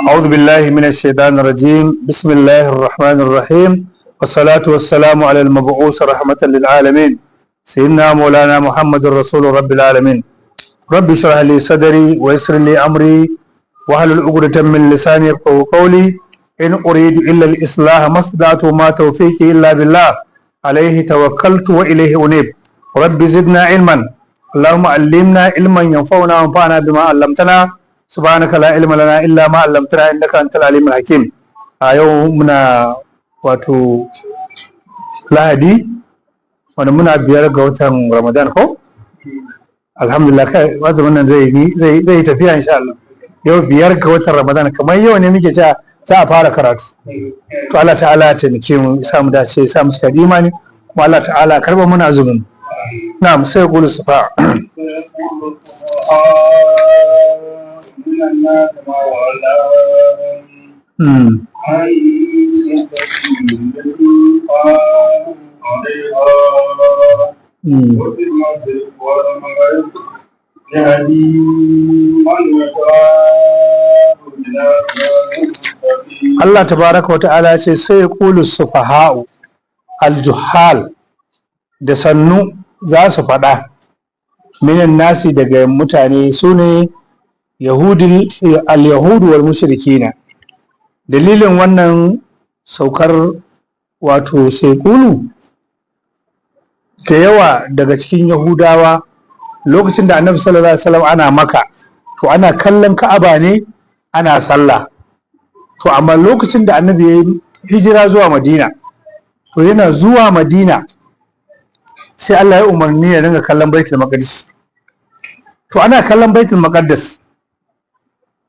أعوذ بالله من الشيطان الرجيم بسم الله الرحمن الرحيم والصلاة والسلام على المبعوث رحمة للعالمين سيدنا مولانا محمد رسول رب العالمين رب اشرح لي صدري ويسر لي أمري واحلل عقدة من لساني يفقهوا قولي إن أريد إلا الإصلاح ما استطعت وما توفيقي إلا بالله عليه توكلت وإليه أنيب رب زدنا علما اللهم علمنا علما ينفعنا وانفعنا بما علمتنا سبحانك لا علم لنا إلا ما علمتنا إنك أنت العليم الحكيم يومنا wato lahadi wanda muna biyar ga watan ramadan ko alhamdulillah kai azumin nan zai tafiya insha Allah yau biyar ga watan ramadan kamar yau ne muke cewa za a fara karatu to Allah ta'ala ya taimake mu ya samu dace ya samu cika imani kuma Allah ta'ala karba muna azumin na'am sai qulu sufa Allah tabaraka wa ta'ala ce sai qulu sufaha'u al-juhal da sannu za su faɗa minan nasi daga mutane su ne al-yahudu wal mushrikina dalilin wannan saukar wato sai qulu da yawa daga cikin yahudawa lokacin da annabi sallallahu alaihi wasallam ana maka to ana kallon ka'aba ne ana sallah to amma lokacin da annabi ya yi hijira zuwa madina to yana zuwa madina sai Allah ya umarni ya dinga kallon baitul maqdis to ana kallon baitul maqdis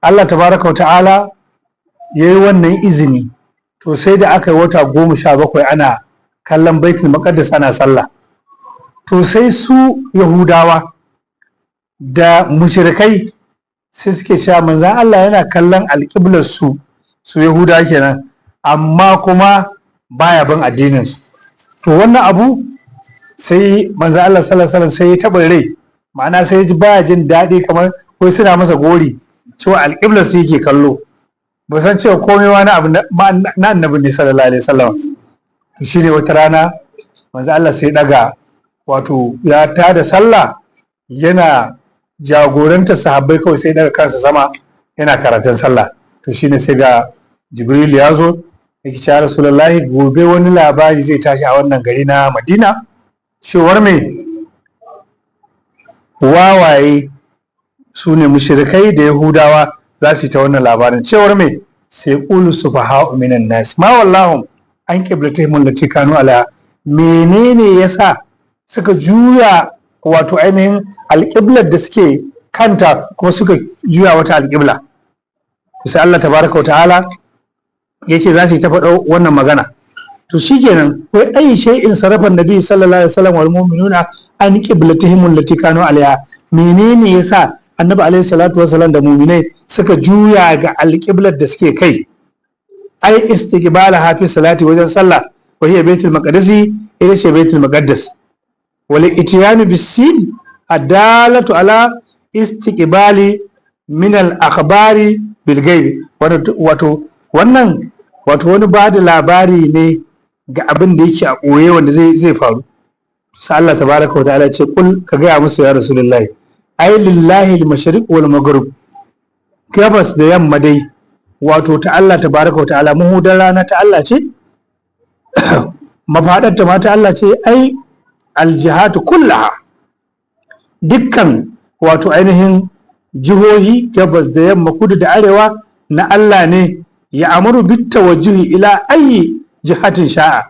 Allah tabaraka wa ta'ala ya yi wannan izini to sai da aka yi wata 17 ana kallon baitul maqdis ana sallah to sai su yahudawa da mushrikai sai suke cewa manzon Allah yana kallon alƙiblar su yahudawa kenan amma kuma baya bin addinin su to wannan abu sai manzon Allah sallallahu alaihi wasallam sai ya taɓa rai ma'ana sai ya ji baya jin daɗi kamar ko suna masa gori cewa alƙiblar su yake kallo ba san cewa komai wani abu na annabi ne sallallahu alaihi wasallam to shine wata rana manzon Allah sai daga wato ya tada sallah yana jagoranta sahabbai kawai sai daga kansa sama yana karatun sallah to shine sai ga jibril ya zo yake cewa rasulullahi gobe wani labari zai tashi a wannan gari na madina cewar me wawaye su ne mushrikai da yahudawa za su yi ta wannan labarin cewar me sai qulu sufaha'u minan nas ma wallahum an qiblatihim allati kanu ala menene yasa suka juya wato ainihin alƙiblar da suke kanta kuma suka juya wata alƙibla sai Allah tabaraka wa ta'ala ya ce za su yi ta faɗo wannan magana to shikenan wai ayi shay'in sarafan nabi sallallahu alaihi wasallam wal mu'minuna an qiblatihim allati kanu alaiha menene yasa annabi alaihi salatu wasallam da mu'minai suka juya ga alƙiblar da suke kai ai istiqbalaha fi salati wajen sallah wa hiya baitul maqdisi ila shi baitul maqdis wal ityanu bisin adalatu ala istiqbali min al akhbari bil ghaib wato wannan wato wani ba da labari ne ga abin da yake a ɓoye wanda zai faru sai Allah tabaraka wa ta'ala ce kul ka gaya musu ya rasulullahi ai lillahi al mashriq wal maghrib gabas da yamma dai wato ta Allah tabaraka wa ta'ala muhudan rana ta Allah ce mafadar ta ma ta Allah ce ai aljihatu kullaha dukkan wato ainihin jihohi gabas da yamma kudu da arewa na Allah ne ya amuru bit tawajjuhi ila ayi jihatin sha'a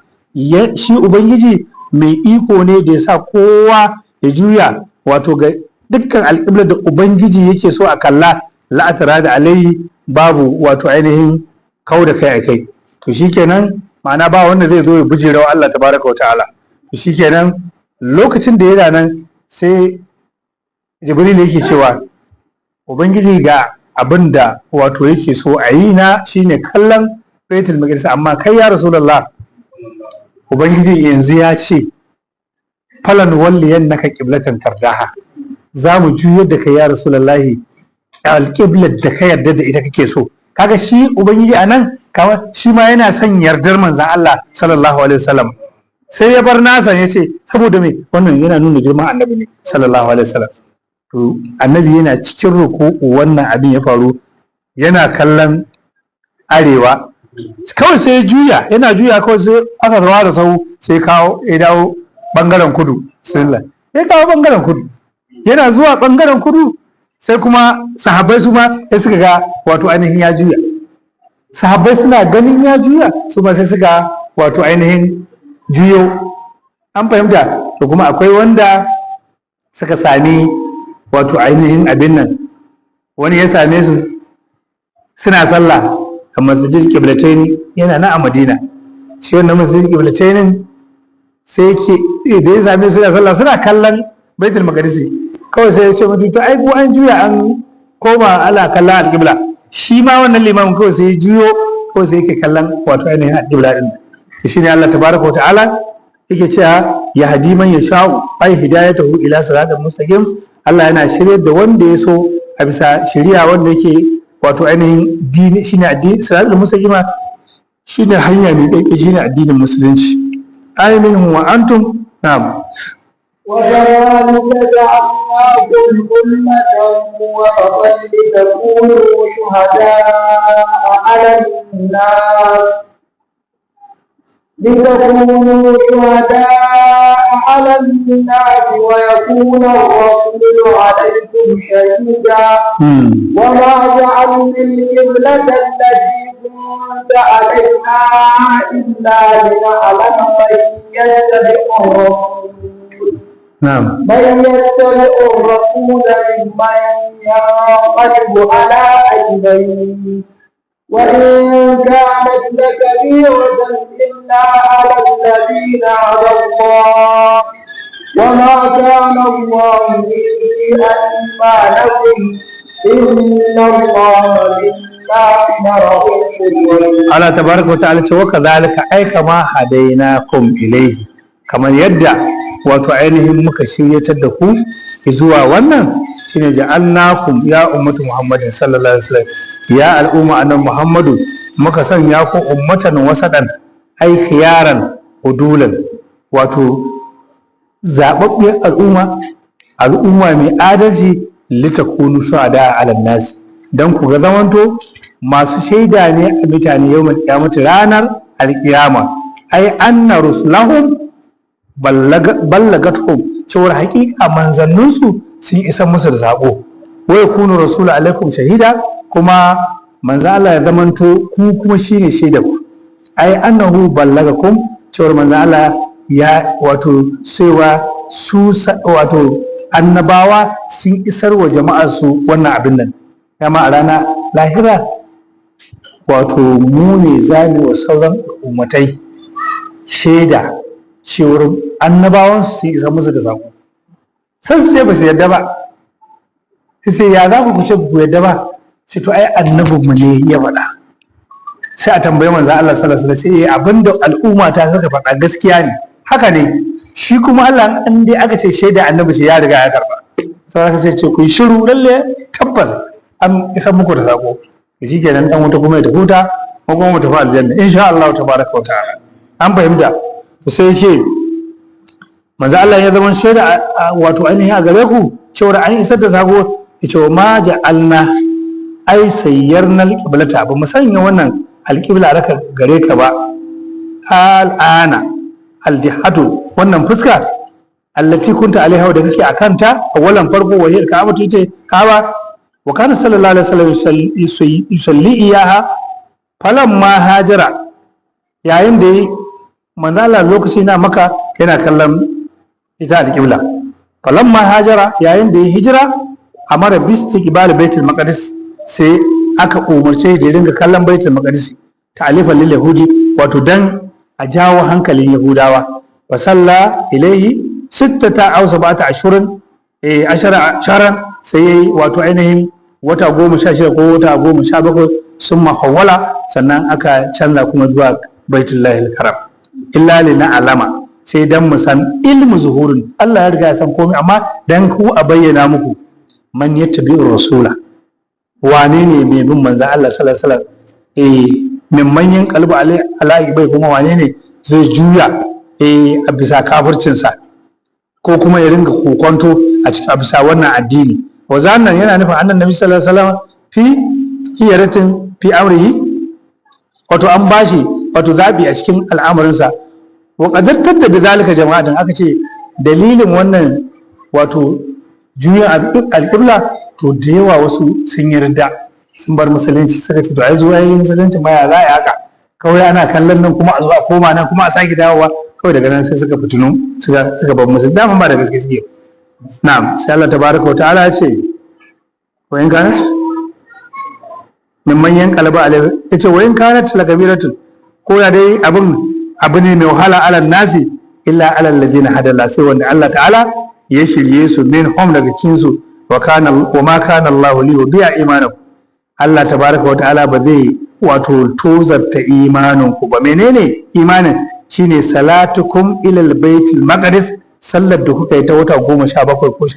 shi ubangiji mai iko ne da ya sa kowa ya juya wato ga dukkan alƙiblar da ubangiji yake so a kalla la'atara da alayhi babu wato ainihin kau da kai a kai to shikenan ma'ana ba wanda zai zo ya bijira wa Allah tabaraka wa ta'ala to shikenan lokacin da yana nan sai jibril yake cewa ubangiji ga abin da wato yake so a yi na shine kallon baitul maqdis amma kai ya rasulullah ubangiji yanzu ya ce falan walliyan naka qiblatan tardaha za mu juyar da kai ya rasulullahi alƙiblar da ka yarda da ita kake so. Kaga shi ubangiji anan kamar shi ma yana son yardar manzon Allah sallallahu alaihi wasallam, sai ya bar nasa ya ce saboda me wannan yana nuna girman annabi ne sallallahu alaihi wasallam. To annabi yana cikin ruku'u wannan abin ya faru, yana kallon arewa kawai sai ya juya, yana juya kawai sai aka rawa da sau sai kawo ya dawo bangaren kudu, sallallahu ya kawo bangaren kudu, yana zuwa bangaren kudu sai kuma sahabbai su ma sai suka ga wato ainihin ya juya, sahabbai suna ganin ya juya su ma sai suka wato ainihin juyo. An fahimta. To kuma akwai wanda suka sami wato ainihin abin nan, wani ya same su suna sallah a masjid Qiblatayn, yana na a Madina. Shi wannan masjid Qiblatayn sai yake da ya same su suna sallah suna kallon Baitul Maqdis, kawai sai ya ce mutu to ai ko an juya an koma ala kallon al-qibla. Shi ma wannan limamin kawai sai ya juyo, kawai sai yake kallon wato ainihin al-qibla din. Shi ne Allah tabaraka wa ta'ala yake cewa ya hadi man yasha'u ay hidayatahu ila siratal mustaqim. Allah yana shiryar da wanda ya so a bisa shari'a wanda yake wato ainihin dini, shine addini siratal mustaqima, shine hanya mai kai, shine addinin musulunci. Amin wa antum na'am. وكذلك جعلناكم أمة وسطا لتكونوا شهداء على الناس ويكون الرسول عليكم شهيدا. وما جعلنا القبلة التي كنت عليها إلا لنعلم من يتبع الرسول ممن ينقلب على عقبيه وإن كانت لكبيرة إلا على الذين هدى الله وما كان الله ليؤمنكم إن الله بالناس لرؤوف رحيم. Allah tabaraka wa ta'ala ce wa kadhalika ay kama hadainakum ilayhi, kamar yadda wato ainihin muka shiryatar da ku zuwa wannan shine ja'alnakum ya ummatu Muhammadin sallallahu alaihi wasallam, ya al'umma annabi Muhammadu muka sanya ku ummatan wasadan ai khiyaran udulan, wato zababbiyar al'umma mai adalci litakunu shuhada ala nas, dan ku ga zamanto masu shaida ne a mutane yawmal qiyamati ranar alqiyama. Ai anna rusulahum ballagathum, cewar haƙiƙa manzanninsu sun isa musu da zaɓo. Wa yakunu rasulu alaikum shahida, kuma manzo Allah ya zamanto ku kuma shine shaida ku. Ai annahu ballagakum, cewar manzo Allah ya wato cewa su wato annabawa sun isar wa jama'ar su wannan abin nan. Dama a rana lahira wato mu ne zamu wa sauran ummatai shaida cewar annabawan su isa musu da sako. Sai su ce ba su yadda ba, sai ya za ku ce ku yadda ba, sai to ai annabinmu ne ya faɗa. Sai a tambayi manzo Allah sallallahu alaihi wasallam, sai abinda al'umma ta suka faɗa gaskiya ne, haka ne. Shi kuma Allah in dai aka ce shaida annabi sai ya riga ya karba, sai aka ce ku yi shiru, lalle tabbas an isa muku da sako. Shi kenan dan wuta kuma ya huta, ko kuma mu tafi aljanna insha Allah tabaraka wa ta'ala. An fahimta. To sai ce manzo Allah ya zama shaida wato ainihin a gare ku cewa an isar da sako. Yace ma ja'alna ai sayyarna alqiblata, ba mu sanya wannan alqibla raka gare ka ba. Al'ana aljihatu, wannan fuska allati kunta alaiha da kake akanta awalan farko wahiyar ka'aba tace ka'aba. Wa kana sallallahu alaihi wasallam yusalli iyaha falamma hajara, yayin da manzo Allah lokaci na maka yana kallon ita alqibla. Falamma hajara, yayin da ya hijira, amara bistiqbal baitul maqdis, sai aka umarce da ya dinga kallon baitul maqdis ta'alifan lil yahudi, wato dan a jawo hankalin yahudawa. Fa salla ilaihi sittata aw sab'ata ashhurin ashara sai yayi wato ainihin wata 16 ko wata 17 sun mahawala, sannan aka canza kuma zuwa baitullahil karam. Illa li na'lama, sai dan mu san ilmu zuhurin Allah ya riga ya san komai amma dan ku a bayyana muku man yattabi'ur rasula wane ne mai bin manzo Allah sallallahu alaihi wasallam min manyan kalbu ala'i bai kuma wane ne zai juya a bisa kafircinsa ko kuma ya ringa kokonto a cikin bisa wannan addini wazannan yana nufin annan nabi sallallahu alaihi wasallam fi hiyaratin fi amrihi wato an bashi wato zabi a cikin al'amarinsa wa qadartar da bizalika jama'atan aka ce dalilin wannan wato juya alƙibla to da yawa wasu sun yarda sun bar musulunci suka ce to ai zuwa yin musulunci ma ya za a haka kawai ana kallon nan kuma a zuwa koma nan kuma a sake dawowa kawai daga nan sai suka fitinu suka bar musulunci dama ba da gaske suke na'am sai Allah tabaraka wa ta'ala ya ce wa in kanat min manyan qalba alai yace wa in kanat la kabiratun ko ya dai abu ne mai wahala alal nasi illa alal ladina hadalla sai wanda Allah ta'ala ya shirye su min hum daga kinsu wa ma kana Allah li yudi'a imanakum Allah tabaraka wa ta'ala ba zai wato tozarta imanin ku ba menene imanin shine salatukum ila baitul maqdis sallar da kuka yi ta wata 17 ko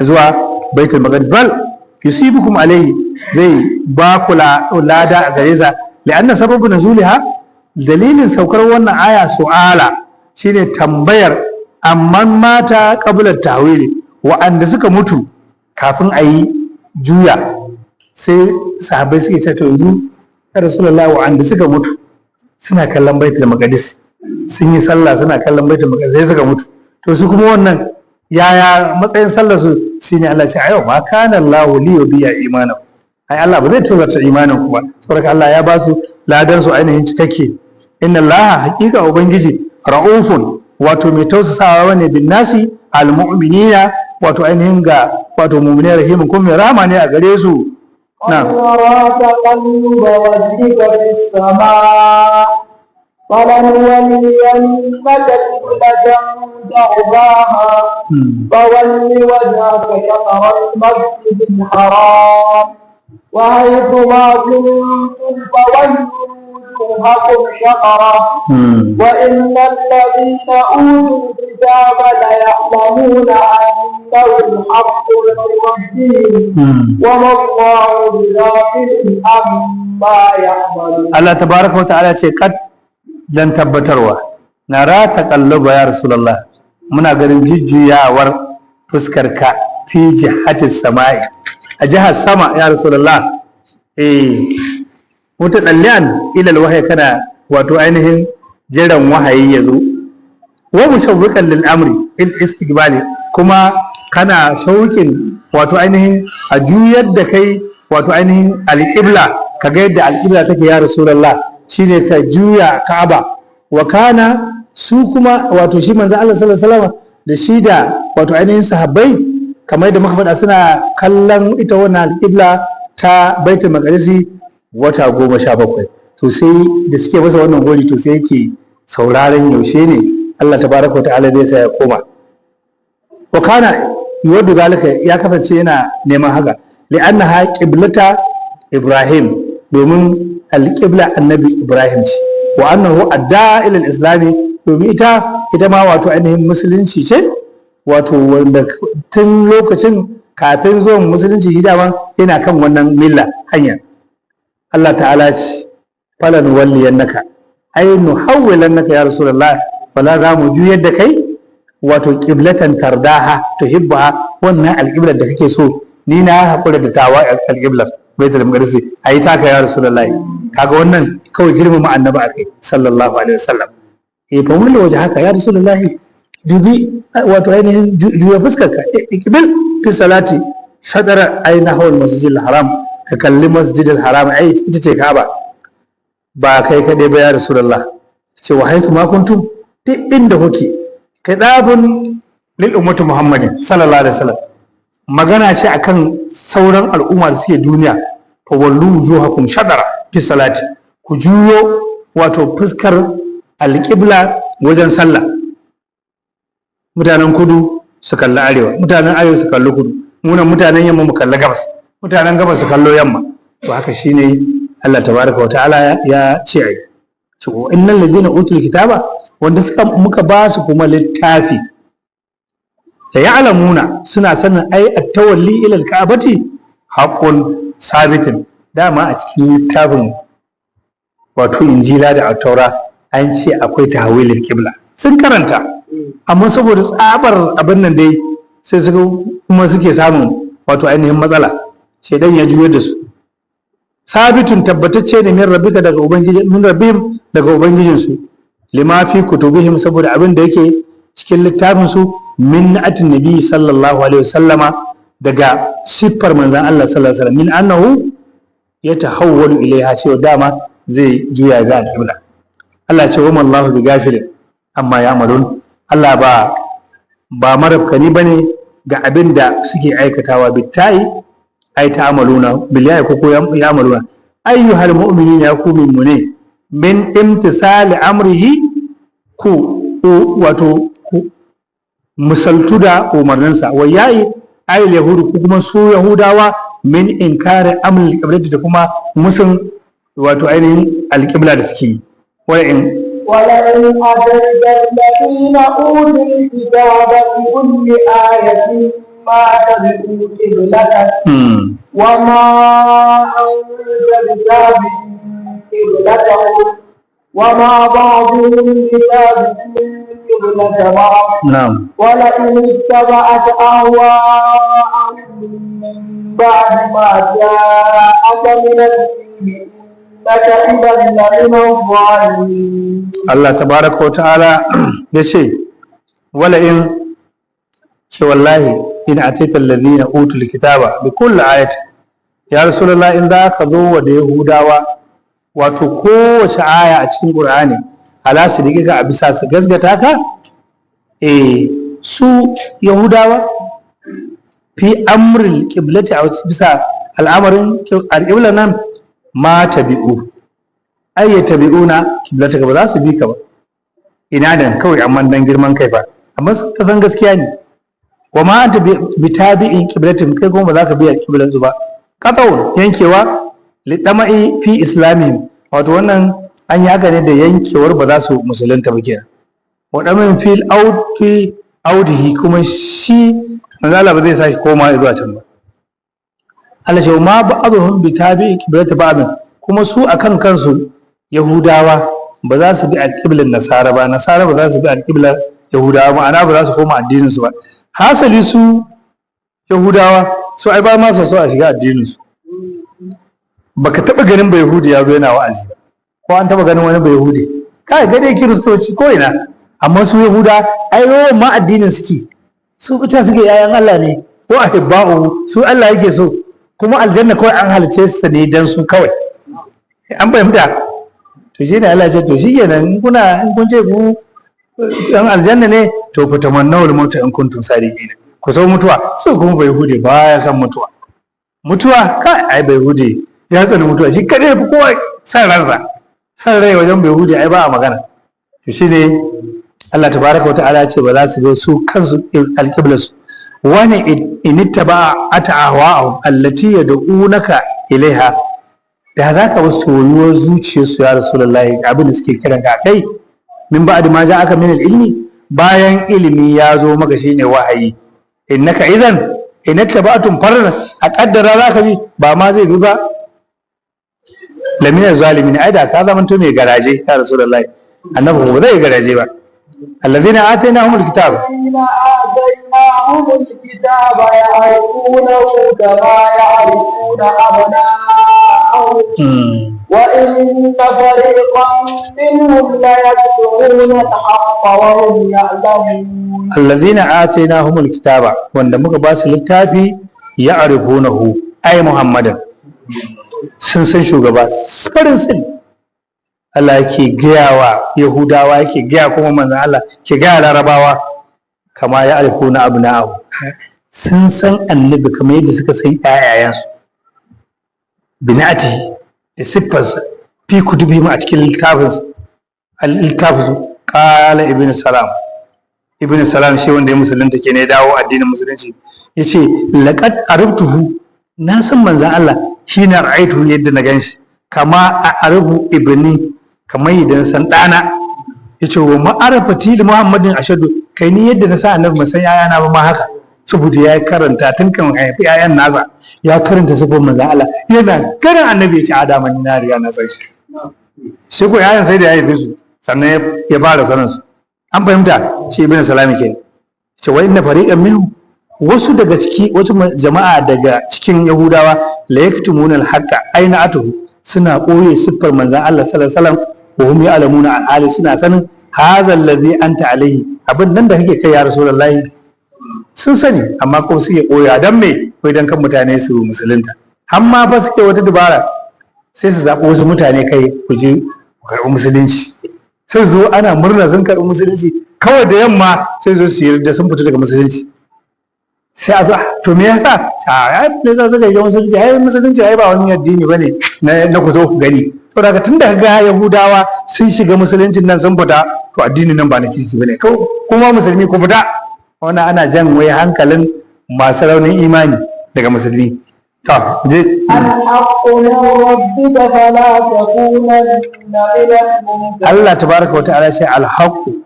zuwa baitul maqdis bal yusibukum alayhi zai ba ku lada a gare sa li'anna sababu nuzuliha dalilin saukar wannan aya su'ala shine tambayar amman mata qabla tahwili wa'anda suka mutu kafin a yi juya sai sahabbai suke ce to yanzu ya rasulullahi wa'anda suka mutu suna kallon baitul maqdis sun yi sallah suna kallon baitul maqdis sai suka mutu to su kuma wannan yaya matsayin sallar su shine Allah ce ayo ma kana Allahu li yudiya imanahu ai Allah ba zai tozarta imanin ku ba saboda Allah ya ba su ladan su ainihin cikakke inna Allah haqiqa ubangiji ra'ufun wato mai tausasawa ne bin nasi almu'minina wato ainihin ga wato mu'minai rahimin kuma mai rama ne a gare su na تقلب وجهك في السماء فلنولينك قبلة ترضاها فول وجهك شطر المسجد الحرام وحيث ما كنتم فولوا وجوهكم شطره وإن الذين أوتوا الكتاب ليعلمون أنه الحق من ربهم وما الله بغافل عما يعملون. الله تبارك وتعالى قد لن تبتروا نرى تقلب يا رسول الله muna ganin jujjuyawar fuskarka fi jihatis sama'i a jihar sama ya rasulullah mutadallian ila alwahyi kana wato ainihin jiran wahayi yazo wa mushawwiqan lil amri il istiqbali kuma kana shaukin wato ainihin a juyar da kai wato ainihin alqibla kaga yadda alqibla take ya rasulullah shine ka juya ka'aba wa kana su kuma wato shi manzo Allah sallallahu alaihi wasallam da shi da wato ainihin sahabbai kamar da muka faɗa suna kallon ita wannan alqibla ta baitul maqdisi wata 17 to sai da suke masa wannan gori to sai yake sauraron yaushe ne Allah tabaraka wa ta'ala zai sa ya koma wa kana yuwaddu zalika ya kasance yana neman haka li'annaha qiblata Ibrahim domin alqibla annabi Ibrahim ce wa annahu adda ila al-islami domin ita ma wato ainihin musulunci ce wato wanda tun lokacin kafin zuwan musulunci shi dama yana kan wannan milla hanya Allah ta'ala ce falan walliyannaka ay nuhawwilannaka ya rasulullah wala za mu juyar da kai wato qiblatan tardaha tuhibbaha wannan alqiblar da kake so ni na hakura da tawa alqiblar baitul maqdis ayi taka ya rasulullah kaga wannan kawai girmama annabi akai sallallahu alaihi wasallam fa wanda waje haka ya rasulullah dubi wato ainihin juya fuskarka iqbil fi salati shadara ainahu al-masjidil haram ka kalli masjidil haram ai ita ce Kaaba ba kai kaɗai ba ya rasulullah ce wa haitu ma kuntum duk inda kuke kadabun lil ummati muhammadin sallallahu alaihi wasallam magana ce akan sauran al'umma da suke duniya fa wallu wujuhakum shadara fi salati ku juyo wato fuskar alqibla wajen sallah mutanen kudu su kalli arewa mutanen arewa su kalli kudu munan mutanen yamma mu kalli gabas mutanen gabas su kallo yamma to haka shine Allah tabaraka wa ta'ala ya ce ai to innal ladina utul kitaba wanda muka ba su kuma littafi da ya'lamuna suna sanin ai at-tawalli ila al-ka'bati haqqun sabitin. Dama a cikin littafin wato injila da at-taura an ce akwai tahwilul qibla, sun karanta amma saboda tsabar abin nan dai sai suka kuma suke samun wato ainihin matsala, shedan ya juyar da su. sabitun tabbatacce ne min rabbika daga ubangiji, min rabbihim daga ubangijinsu, lima fi kutubihim saboda abin da yake cikin littafin su min atin nabi sallallahu alaihi wasallama daga siffar manzon Allah sallallahu alaihi wasallam, min annahu yatahawwalu ilaiha, cewa dama zai juya ga alƙibla. Allah ya ce wa mallahu bi gafilin amma ya'malun, Allah ba marabkani bane ga abin da suke aikatawa. Bitta'i ai ta'amaluna billahi ko ya'maluna ayyuhal mu'minina ya ku mu'mine min imtisali amrihi ku wato ku musaltu da umarninsa, wa yayi ayyul yahudu ku kuma su yahudawa min inkari amril qiblati da kuma musun wato ainihin alqibla da suke. ولئن أتيت الذين أوتوا الكتاب بكل آية ما تبعوا قبلتك وما أنت بتابع قبلتهم وما بعضهم بتابع قبلة بعض. ولئن اتبعت أهواءهم من بعد ما جاءك من العلم Allah tabaraka wa ta'ala ya ce wala in ce wallahi in ataita alladhina utul kitaba bi kulli ayati, ya rasulullah in da ka zo wa da yahudawa wato kowace aya a cikin qur'ani ala sidika a bisa su gasgata ka, su yahudawa fi amril qiblati a bisa al'amarin al-qibla nan ma tabi'u ay yatabi'una qiblataka, ba za su bi ka ba ina dan kawai amma dan girman kai ba, amma ka san gaskiya ne. wa ma anta bi tabi'in qiblatin, kai kuma ba za ka bi qiblan su ba. qata'un yankewa lidama'i fi islamihim, wato wannan an yi haka ne da yankewar ba za su musulunta ba kenan. wadamin fil audihi, kuma shi manzo Allah ba zai sake koma zuwa can ba. Allah ce ma ba'dhum bi tabi'i qiblati ba'd, kuma su akan kansu yahudawa ba za su bi alqiblan nasara ba, nasara ba za su bi alqiblan yahudawa, ma'ana ba za su koma addinin su ba. hasali su yahudawa su ai ba ma so a shiga addinin su. baka taba ganin bai yahudi ya zo yana wa'azi ba, ko an taba ganin wani bai yahudi? kai ga dai kiristoci ko ina, amma su yahuda ai yawan ma addinin suke, su fita suke yayan Allah ne, ko ahibba'u su Allah yake so, kuma aljanna kawai an halice su ne dan su kawai. an fahimta? to shi ne Allah ce to shi kenan in kun ce ku dan aljanna ne to ku tamannawul mauta in kuntum sadiqin, ku so mutuwa. so kuma bai hude baya san mutuwa kai ai bai hude ya tsani mutuwa, shi kadai fi kowa san ransa, san rai wajen bai hude ai ba a magana. to shi ne Allah tabaraka wa ta'ala ce ba za su ga su kansu alqiblasu wani inittaba ata ahwa'ahum allati yad'unaka ilaiha, da za ka wasu soyuwar zuciyarsu ya rasulullahi abin da suke kiran ka kai, min ba'd ma ja'aka min al-ilmi, bayan ilimi ya zo maka shine wahayi. innaka idan inattaba'tum farna, a kaddara za ka bi ba ma zai bi ba, lamina zalimin, ai da ka zama to mai garaje ya rasulullahi, annabi ba zai garaje ba. الذين آتيناهم الكتاب يعرفونه كما يعرفون أبناءهم وإن فريقا منهم ليكتمون الحق وهم يعلمون. الذين آتيناهم الكتاب وندمك باس الكتاب يعرفونه أي محمد سنسن شوغبا سن Allah yake gaya wa Yahudawa, yake gaya kuma manzon Allah ke gaya Larabawa, kama ya arifu na abu na'ahu, sun san annabi kamar yadda suka san ƴaƴayensu, binati da siffarsa fi kutubi ma a cikin littafinsu. Qala ibn salam shi wanda ya musulunta ke ne dawo addinin musulunci, yace laqad arabtuhu, na san manzon Allah shi na ra'aitu yadda na ganshi, kama a arabu ibni, kamar idan san ɗana yace wa ma'arafati li Muhammadin ashadu kai ni yadda na sa annabi san yayana ba ma haka saboda ya karanta tun kan haifi yayan nasa ya karanta sifar manzon Allah yana ganin annabi ya ce adama ni na riga na san shi ko yayan sai da ya haife su sannan ya fara sanin su an fahimta shi ibn salami ke ce wa inna fariqan minhu wasu daga ciki wasu jama'a daga cikin yahudawa la yaktumuna al-haqqa aina atuhu suna koye siffar manzon Allah sallallahu alaihi wasallam wa hum ya'lamuna al-hali suna sanin hadha alladhi anta alayhi abin nan da kake kai ya rasulullahi sun sani amma ko suke koya dan me wai dan kan mutane su musulunta amma fa suke wata dubara sai su zaɓi wasu mutane kai ku je ku karɓi musulunci sai zo ana murna sun karɓi musulunci kawai da yamma sai zo su yarda sun fita daga musulunci sai a zo to me yasa ai ne za su ga musulunci ai musulunci ai ba wani addini bane na ku zo ku gani saboda tunda ga yahudawa sun shiga musuluncin nan sun fita to addinin nan ba na kirki bane kuma musulmi ku fita wannan ana jan wai hankalin masu raunin imani daga musulmi to je Allah tabaraka wa ta'ala sai alhaqu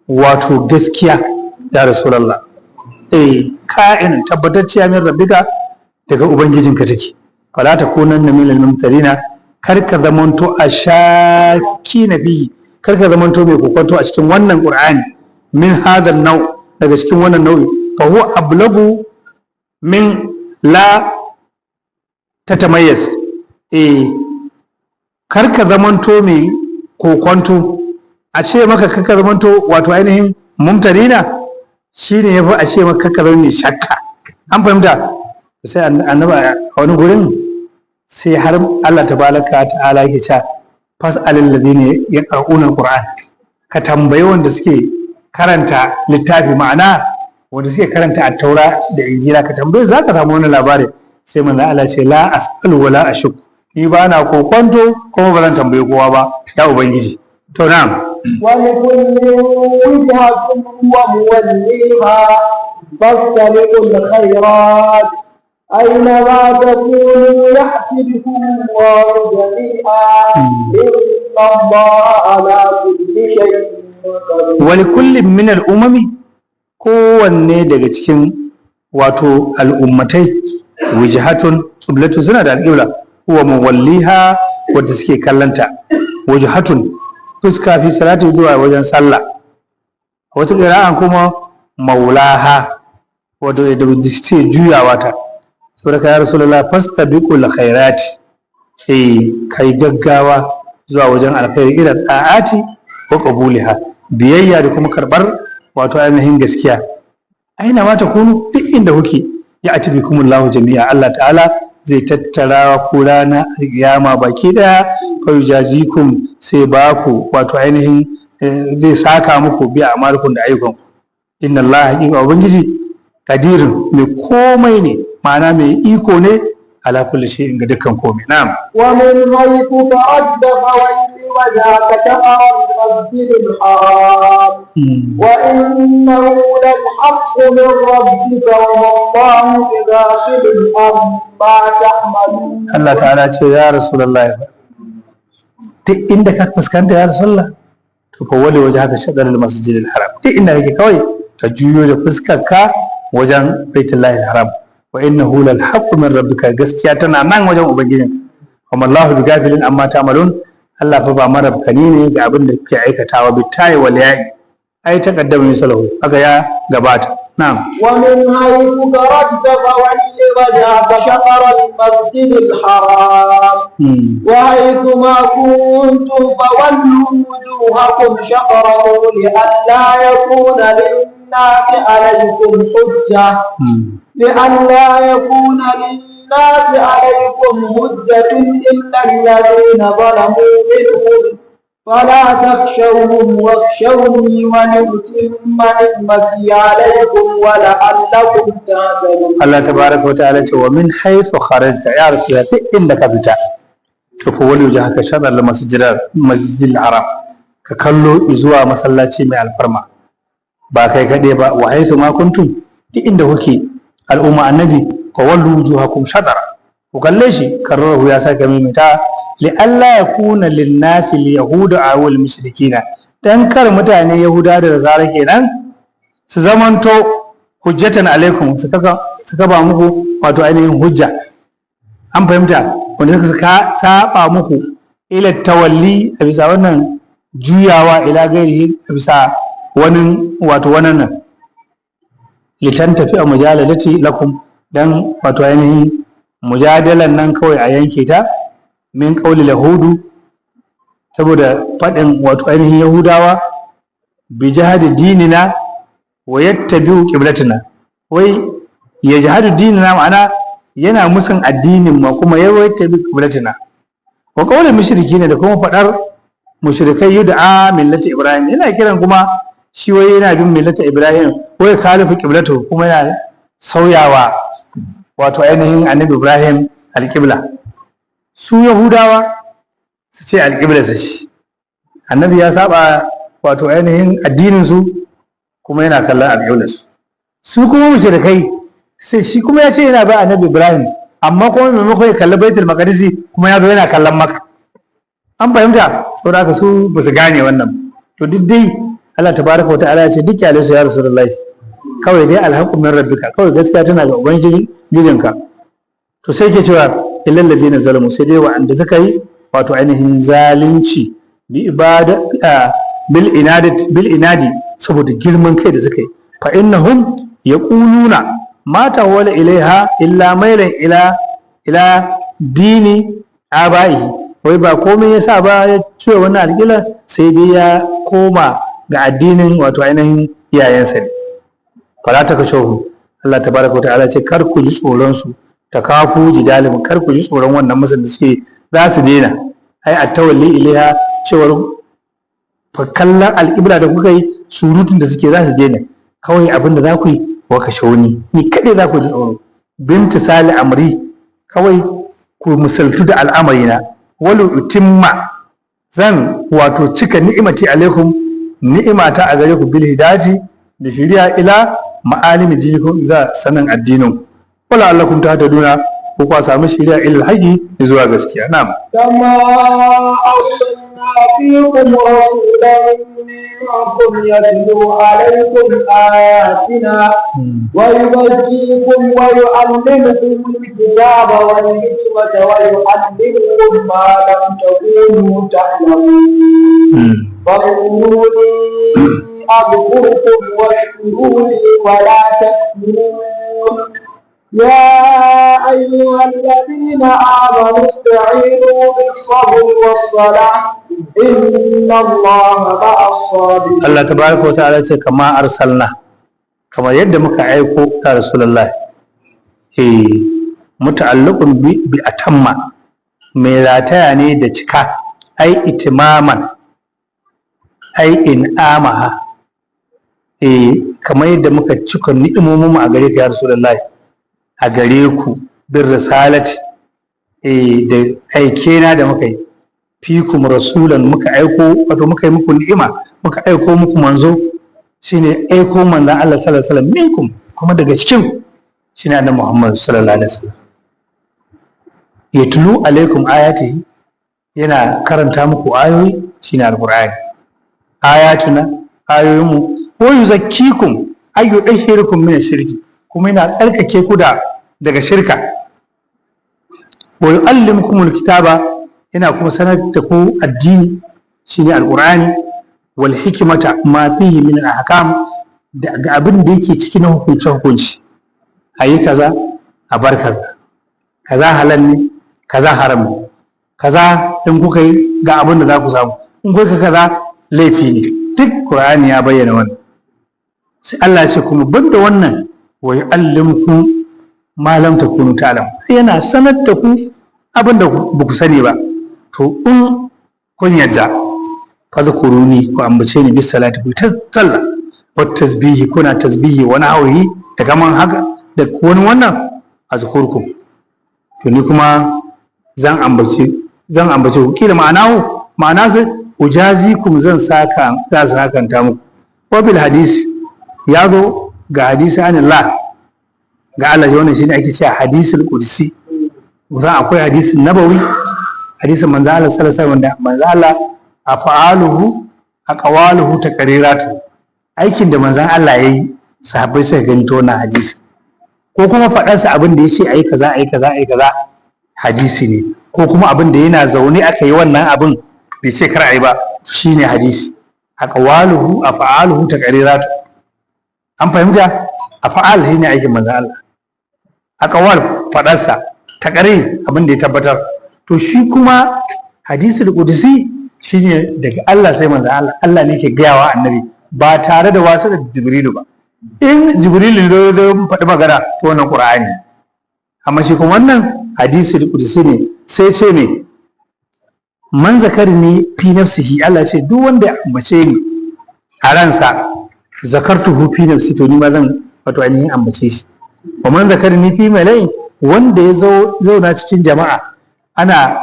wato gaskiya ya rasulullah ka'in tabbatacciya min rabbika daga ubangijinka take fala takunanna minal mumtarina karka zamanto ashaki nabi karka zamanto mai kokonto a cikin wannan qur'ani min hadha nau daga cikin wannan nau'i fa huwa ablagu min la tatamayyaz karka zamanto mai kokonto a ce maka karka zamanto wato ainihin mumtarina shine yafi a ce maka karka zama mai shakka an fahimta sai annabi a wani gurin sai har Allah tabaraka ta'ala yake cewa fas'alil ladina yaqra'una alquran ka tambayi wanda suke karanta littafi ma'ana wanda suke karanta at-taura da injila ka tambaye za ka samu wannan labari sai manzo Allah ce la as'alu wala ashuk ni ba na kokonto kuma ba zan tambaye kowa ba ya ubangiji to na'am wa likulli wajhatin wa muwalliha fastabiqul khairat أينما تكونوا يأتي بكم الله جميعا إن الله على كل شيء قدير ولكل من الأمم kowanne daga cikin wato al'ummatai wijhatun qiblatu suna da alƙibla huwa mawalliha wadda suke kallanta wijhatun fuska fi salati zuwa wajen sallah wata qira'an kuma maulaha wadda da suke juyawa ta saboda ya rasulullah fastabiqul khairati kai gaggawa zuwa wajen alkhairi ila ta'ati wa qabuliha biyayya da kuma karbar wato ainihin gaskiya aina ma takunu duk inda kuke ya atibikumullahu jami'a Allah ta'ala zai tattara ku rana alkiyama baki daya fa yujazikum sai baku wato ainihin zai saka muku bi amalukum da ayyukan inna Allah haqiqa ubangiji kadirun mai komai ne ma'ana mai iko ne ala kulli shay'in ga dukkan komai na'am wa min haythu ta'adda fawalli wajhaka shatara al-masjid al-haram wa innahu lal-haqqu min rabbika wa Allahu bighafilin amma ta'malun Allah ta'ala ce ya rasulullah duk inda ka fuskanta ya rasulullah to fa wali wajhaka shatara al-masjid al-haram duk inda kake kawai ka juyo da fuskarka wajen baitullahi haram wa innahu lal haqqu min rabbika gaskiya tana nan wajen ubangijin kuma Allahu bi gafilin amma ta'malun Allah fa ba marabkani ne ga abin da kuke aikatawa bi tayi wal ya'i ai taqaddama misalahu haka ya gabata na'am wa min haythu taradda fawalli wajhaka shatara al-masjid al-haram wa haythu ma kuntum fawallu wujuhakum shatarahu li alla yakuna للناس عليكم حجة لئلا يكون للناس عليكم حجة إلا الذين ظلموا منهم فلا تخشوهم واخشوني ولأتم نعمتي عليكم ولعلكم تهتدون الله تبارك وتعالى ومن حيث خرجت يا رسول الله إنك بتا فولي وجهك شطر المسجد الحرام ككلو إزوا مسلاتي مع الفرما ba kai kaɗai ba wa haisu ma kuntum duk inda kuke al'umma annabi fa wallu wujuhakum shatara ku kalle shi karrahu ya saka mimita li alla yakuna lin nasi li yahuda aw al mushrikina dan kar mutane Yahuda da Nasara kenan su zamanto hujjatan alaikum su kafa muku wato ainihin hujja, an fahimta, wanda suka saba muku ila tawalli a bisa wannan juyawa ila gairi a bisa wani wato wannan nan litan tafi a mujaladati lakum dan wato ainihin mujadalan nan kawai a yanke ta min qauli lahudu saboda faɗin wato ainihin Yahudawa bi jihadi dinina wa yattabi'u qiblatina, wai ya jihadu dinina ma'ana yana musun addinin ma kuma ya yattabi'u qiblatina, wa qaulul mushrikina da kuma faɗar mushrikai yud'a millati Ibrahim, yana kiran kuma shi wai yana bin millati Ibrahim, wai khalifu qiblatu kuma yana sauyawa wato ainihin annabi Ibrahim alqibla. Su Yahudawa su ce alqibla su shi annabi ya saba wato ainihin addinin su kuma yana kallon alƙiblarsu. Su kuma mushrikai sai shi kuma ya ce yana ba annabi Ibrahim amma kuma maimakon ya kalli baitul maqdisi kuma ya zo yana kallon Makka, an fahimta. saboda haka su ba su gane wannan. To duk dai Allah tabaraka wa ta'ala ya ce duk ya ya rasulullahi, kawai dai alhaqqu min rabbika, kawai gaskiya tana ga ubangijinka. To sai ke cewa illal ladina zalamu, sai dai wa'anda suka yi wato ainihin zalunci bi bil inadi saboda girman kai da suka yi, fa innahum yaquluna ma tawala ilaiha illa mailan ila dini abaihi, wai ba komai yasa ba ya ce wannan alƙila sai dai ya koma ga addinin wato ainihin iyayensa ne. fala ta kashohu, Allah tabaraka wa ta'ala ce kar ku ji tsoron su, ta kafu jidalim, kar ku ji tsoron wannan musun da suke za su daina, ai at-tawalli ilaiha cewar fa kallon alƙibla da kuka yi surutun da suke za su daina, kawai abin da za ku yi wa ka shauni ni kaɗai za ku ji tsoro. binti sali amri, kawai ku misaltu da al'amarina, walu utimma, zan wato cika ni'imati alaikum, ni'imata a gare ku bil hidaji da shari'a ila ma'alimi dinikum za sanan addinin, wala allakum tahtaduna ko ku samu shari'a ila alhaqi zuwa gaskiya. Na'am. فيكم رسولا منكم يتلو عليكم آياتنا ويزكيكم ويعلمكم الكتاب والحكمة ويعلمكم ما لم تكونوا تعلمون فاذكروني أذكركم واشكروا لي ولا تكفرون. يا أيها الذين آمنوا استعينوا بالصبر والصلاة إن الله مع الصابرين. الله تبارك وتعالى كما أرسلنا كما يد مكا عيكو يا رسول الله متعلق بأتم ميلاتاني دجكا أي إتماما أي إنعامها كما يد مكا تشكر نئموم أغريك يا رسول الله a gare ku bin risalati da aikena da muka yi fikum rasulan, muka aiko wato muka yi muku ni'ima, muka aiko muku manzo, shine aiko manzon Allah sallallahu alaihi wasallam minkum, kuma daga cikin shine annabi Muhammad sallallahu alaihi wasallam. yatlu alaikum ayatihi, yana karanta muku ayoyi, shine alqur'ani. ayatuna, ayoyinmu, wa yuzakkikum ayu dahirukum min shirki, kuma yana tsarkake ku daga shirka. wa yu'allimukumul kitaba, yana kuma sanar da ku addini shine alqur'ani, wal hikmata ma fihi min al-ahkam, da abin da yake cikin hukunci ayi kaza a bar kaza, kaza halal ne kaza haram ne, kaza in kuka yi ga abin da za ku samu, in kuka kaza laifi ne, duk qur'ani ya bayyana wannan. sai Allah ya ce kuma banda wannan wa yu'allimukum ma lam takunu ta'lamun, yana sanar da ku abin da ba ku sani ba. to in kun yadda fadhkuruni, ku ambace ni bis salati, ku ta sallah, wa tasbihi, kuna tasbihi wani hawayi da kaman haka da wani wannan azkurkum, to ni kuma zan ambace ku, kila ma'ana sai ujazikum, zan sakanta muku. wa bil hadisi, ya zo ga hadisi anillah, ga Allah, wannan shine ake cewa hadisul qudsi. zan akwai hadisin nabawi, hadisin manzo Allah sallallahu alaihi wasallam, wanda manzo Allah af'aluhu aqwaluhu taqriratu aikin da manzon Allah yayi sahabbai suka gani to wannan hadisi ko kuma faɗarsa abin da yace ayi kaza ayi kaza ayi kaza hadisi ne ko kuma abin da yana zaune aka yi wannan abin bai ce kar ayi ba shine hadisi aqwaluhu af'aluhu taqriratu an fahimta af'al shine aikin manzon Allah aqwal faɗarsa taqrir abin da ya tabbatar to shi kuma hadisul qudsi shine daga Allah sai manzon Allah Allah ne ke gayawa annabi ba tare da wasu da Jibrilu ba in Jibrilu da faɗi magana to wannan Qur'ani amma shi kuma wannan hadisul qudsi ne sai ce me man zakarni fi nafsihi Allah ce duk wanda ya ambace ni a ransa zakartuhu fi nafsi to ni ma zan wato ainihin ambace shi wa man zakarni fi malai wanda ya zauna cikin jama'a ana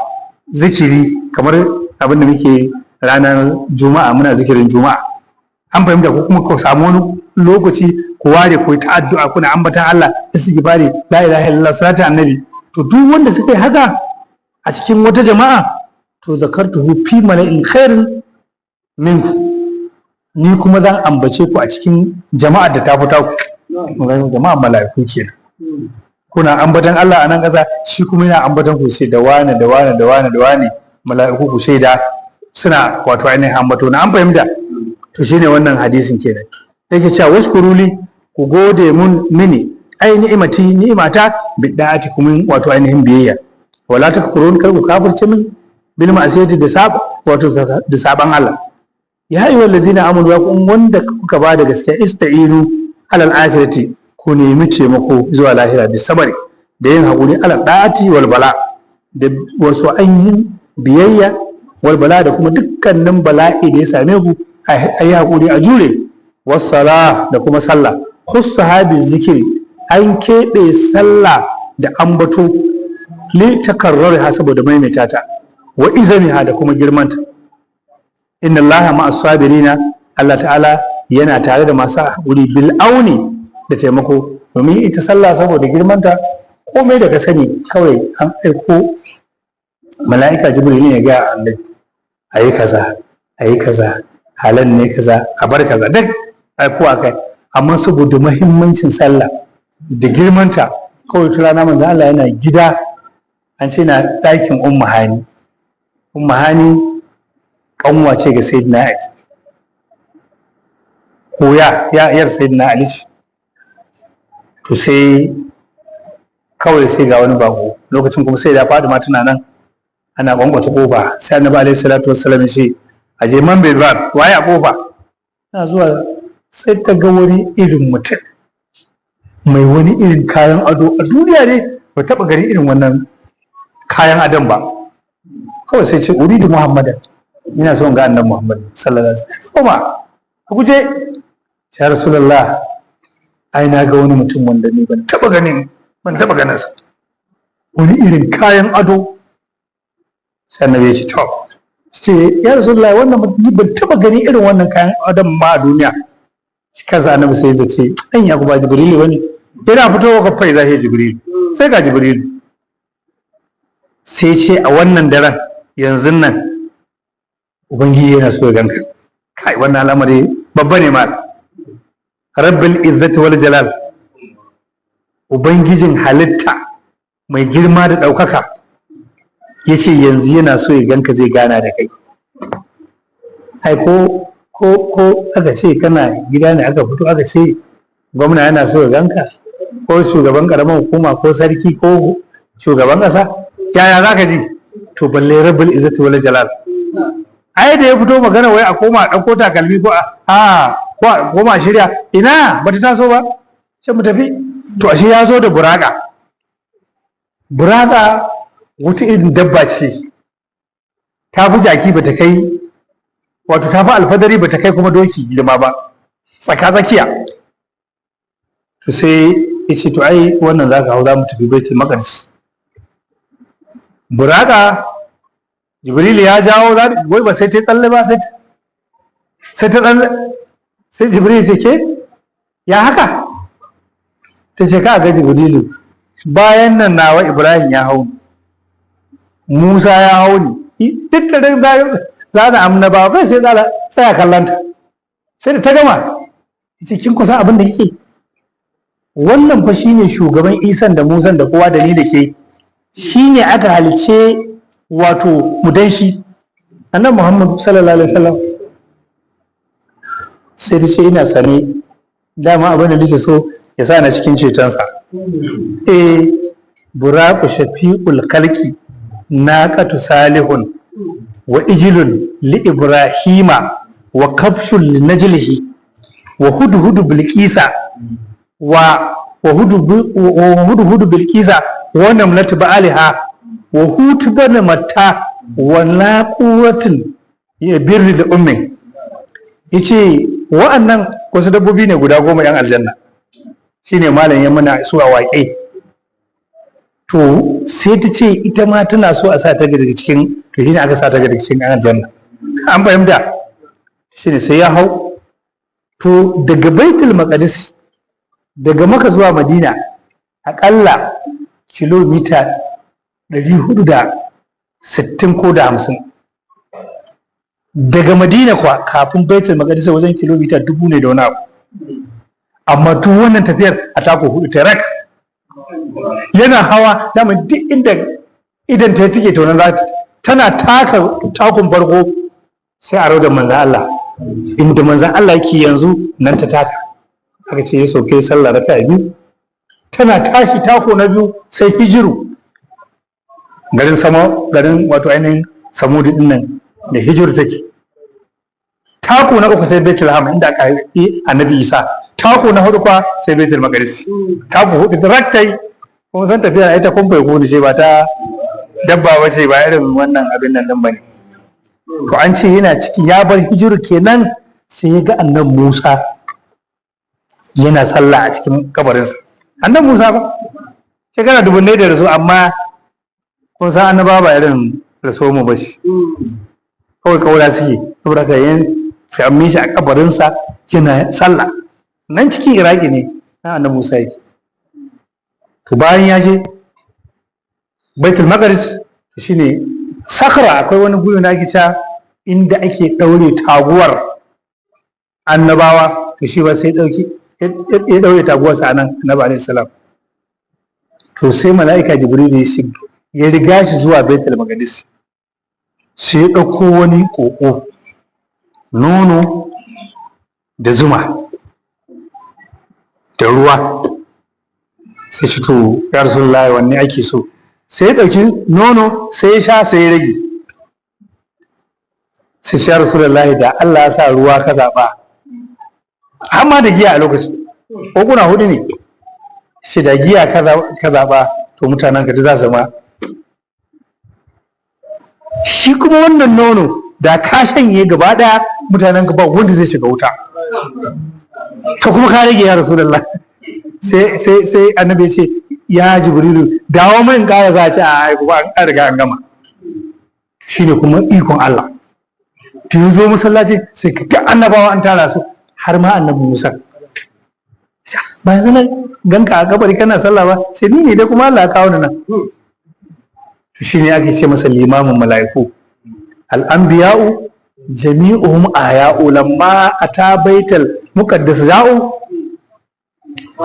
zikiri kamar abin da muke ranar juma'a muna zikirin juma'a an fahimta ko kuma ku samu wani lokaci ku ware ku ta addu'a kuna ambatan Allah istighfari la ilaha illallah salatu annabi to duk wanda suka yi haka a cikin wata jama'a to zakartuhu fi mala'in khairin minku ni kuma zan ambace ku a cikin jama'ar da ta fita ku jama'ar mala'iku kenan kuna ambatan Allah a nan ƙasa shi kuma yana ambatan ku sai da wane da wane da wane da wane mala'iku ku shaida suna wato ainihin ambato na an fahimta to shine wannan hadisin kenan yake cewa washkuruli ku gode mun mini ai ni'imata bi da'ati kuma wato ainihin biyayya wala takfurun kar ku kafirce min bil ma'asiyati da wato da saban Allah ya ayyuhal ladina amanu ya kun wanda kuka ba da gaskiya ista'inu alal akhirati ku nemi taimako zuwa lahira da sabari da yin haƙuri ala da'ati wal bala da wasu ainihin biyayya wal bala da kuma dukkanin bala'i da ya same ku a yi haƙuri a jure wassala da kuma sallah sahabi zikiri an keɓe sallah da ambato li takarrar ha saboda maimaita ta wa izamiha da kuma girmanta inna allaha ma'as sabirina Allah ta'ala yana tare da masu haƙuri bil auni da taimako domin ita sallah saboda girmanta komai da ka sani kawai an aiko mala'ika jibril ne ya ga annabi ayi kaza ayi kaza halan ne kaza a bar kaza duk aiko akai amma saboda muhimmancin sallah da girmanta kawai tura na manzo Allah yana gida an ce na ɗakin ummu hani kanwa ce ga sayyidina Ali ko yar sayyidina Ali to sai kawai sai ga wani bako lokacin kuma sai da Fatima tana nan ana kwankwata kofa sai annabi alaihi salatu wassalam ya ce a je man bai ba waye a kofa na zuwa sai ta ga wani irin mutum mai wani irin kayan ado a duniya ne ba taba gari irin wannan kayan adon ba kawai sai ce uridu muhammadan ina son ga annabi muhammad sallallahu alaihi wasallam kuma a guje ya rasulullah ai na ga wani mutum wanda ni ban taba ganin sa wani irin kayan ado sai annabi ya ce to ce ya rasulullah wannan mutum ban taba gani irin wannan kayan adon ba a duniya kaza annabi sai ya ce dan ya ba jibril wani yana fitowa ga fai zai jibril sai ga jibril sai ce a wannan daren yanzu nan ubangiji yana so ya ganka kai wannan al'amari babba ne ma rabbil izzati wal jalal ubangijin halitta mai girma da ɗaukaka ya ce yanzu yana so ya ganka zai gana da kai ai ko aka ce kana gida ne aka fito aka ce gwamna yana so ya ganka ko shugaban karamar hukuma ko sarki ko shugaban ƙasa yaya za ka ji to balle rabbil izzati wal jalal ai da ya fito magana wai a koma a ɗauko takalmi ko a koma shirya ina bata taso ba sai mu tafi to ashe ya zo da buraka wata irin dabba ce ta fi jaki bata kai wato ta fi alfadari bata kai kuma doki girma ba tsaka-tsakiya to sai ya ce to ai wannan za ka hau za mu tafi baitul maqdis buraka jibril ya jawo wai ba sai ta tsalle ba sai ta tsalle sai jibril ce ke ya haka ta ce ka ga jibrilu bayan nan nawa ibrahim ya hau Musa ya hau ni duk da zana annabawa kai sai zala tsaya kallanta sai da ta gama yace kin kusa abin da kike wannan fa shine shugaban Isan da Musan da kowa da ni da ke shine aka halice wato mu dan shi annabi Muhammad sallallahu alaihi wasallam sai da ce ina sane dama abin da nake so ya sa na cikin cetonsa buraku shafi'ul khalqi naqatu salihun wa ijlun li ibrahima wa kabshul li najlihi wa hudhudu bilqisa wa hudhudu bilqisa wa namlatu ba'aliha wa hutbana matta wa laquwatin ya birri da ummi yace wa'annan wasu dabbobi ne guda 10 yan aljanna shine malam ya mana su a waƙe to sai ta ce ita ma tana so a sa ta daga cikin to shine aka sa ta daga cikin yan aljanna an fahimta shine sai ya hau to daga baitul maqdis daga maka zuwa madina akalla kilomita 460 ko da 50 daga madina kwa kafin baitul maqdis wajen kilomita 1000 ne da wani abu amma duk wannan tafiyar a tako 4 tarak yana hawa dama duk inda idan ta tike to nan tana taka takun farko sai a rauda manzan Allah inda manzan Allah yake yanzu nan ta taka aka ce ya sauke sallah raka'a 2 tana tashi tako na 2 sai hijiru garin wato ainihin samudi din nan da hijiru take tako na 3 sai baitul ham inda aka yi annabi Isa tako na 4 kwa sai baitul maqdis tako 4 direktai kuma san tafiya ita kun bai gode ce ba ta dabba ba ce ba irin wannan abin nan din bane to an ce yana ciki ya bar hijiru kenan sai ya ga annabi Musa yana sallah a cikin kabarinsa annabi Musa ba shekara dubunnai da rasu amma kun san annaba ba irin rasu mu ba shi kawai kaura suke saboda ka yin sami shi a kabarinsa yana sallah nan cikin Iraki ne na annabi Musa yake to bayan ya je Baitul Maqdis shine Sakra akwai wani guri da ake cewa inda ake daure taguwar annabawa to shi ba sai ya daure taguwarsa anan annabi alaihi salam to sai mala'ika Jibril ya riga shi zuwa Baitul Maqdis sai ya ɗauko wani ƙoƙo nono da zuma da ruwa sai shi to ya Rasulullahi wanne ake so sai ya ɗauki nono sai ya sha sai ya rage sai shi ya Rasulullahi da Allah ya sa ruwa ka zaɓa amma da giya a lokacin ƙoƙuna 4 ne shi da giya ka zaɓa to mutanen ka za zama shi kuma wannan nono da ka shanye gaba daya mutanen ka ba wanda zai shiga wuta to kuma ka rage ya Rasulullah sai annabi ya ce ya Jibrilu dawo min kaya za a ci a haiku ba an riga an gama shine kuma ikon Allah to yanzu masallaci sai ka ta annabawa an tara su har ma annabi Musa ba yanzu nan ganka a kabari kana sallah ba sai ni ne dai kuma Allah ya kawo ni nan to shine ake ce masa limamin mala'iku al-anbiya'u jami'uhum aya'u lamma ata baital muqaddas za'u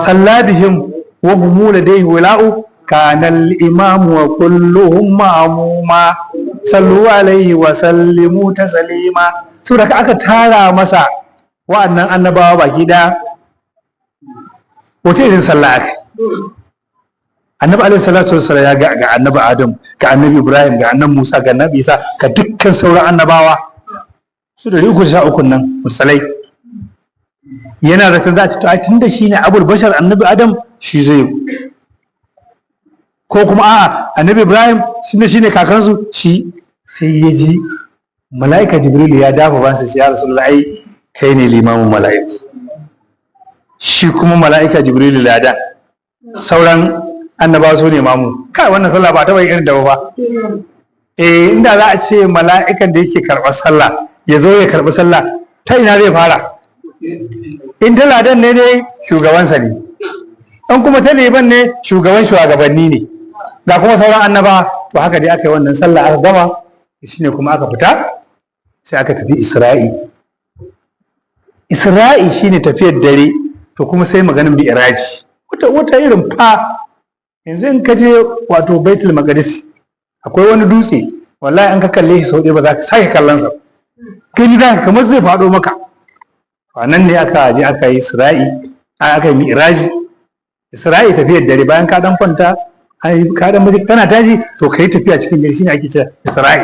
sallabihim wa hum ladayhi wala'u kana al-imamu wa kulluhum ma'muma sallu alaihi wa sallimu taslima saboda aka tara masa wa'annan annabawa baki daya wata irin sallah aka annabi alaihi salatu wassalam ya ga annabi adam ga annabi ibrahim ga annabi musa ga annabi isa ga dukkan sauran annabawa su da 313 nan musalai yana da kan zata to tunda shine abul bashar annabi adam shi zai ko kuma a'a annabi ibrahim shine kakansu shi sai ya ji mala'ika jibril ya dafa bansa sai ya rasulullahi kai ne limamin mala'iku shi kuma mala'ika jibril ya da sauran annaba su ne mamu kai wannan sallah ba ta bai irin da ba inda za a ce mala'ikan da yake karɓar sallah ya zo ya karɓi sallah ta ina zai fara in ta ladan ne dai shugabansa ne in kuma ta liban ne shugaban shugabanni ne ga kuma sauran annaba to haka dai aka yi wannan sallah aka gama shine kuma aka fita sai aka tafi Isra'i shine tafiyar dare, to kuma sai maganin mi'raji wata irin fa. Yanzu in ka je wato Baitul Maqdis akwai wani dutse, wallahi an ka kalle shi sau ɗaya ba za ka sake kallon sa, kai da kamar zai faɗo maka. Nan ne aka je aka yi aka yi mi'raji. Isra'i tafiyar dare, bayan ka dan kwanta ka dan baje kana taji to kai tafiya cikin dare, shine ake cewa Isra'i.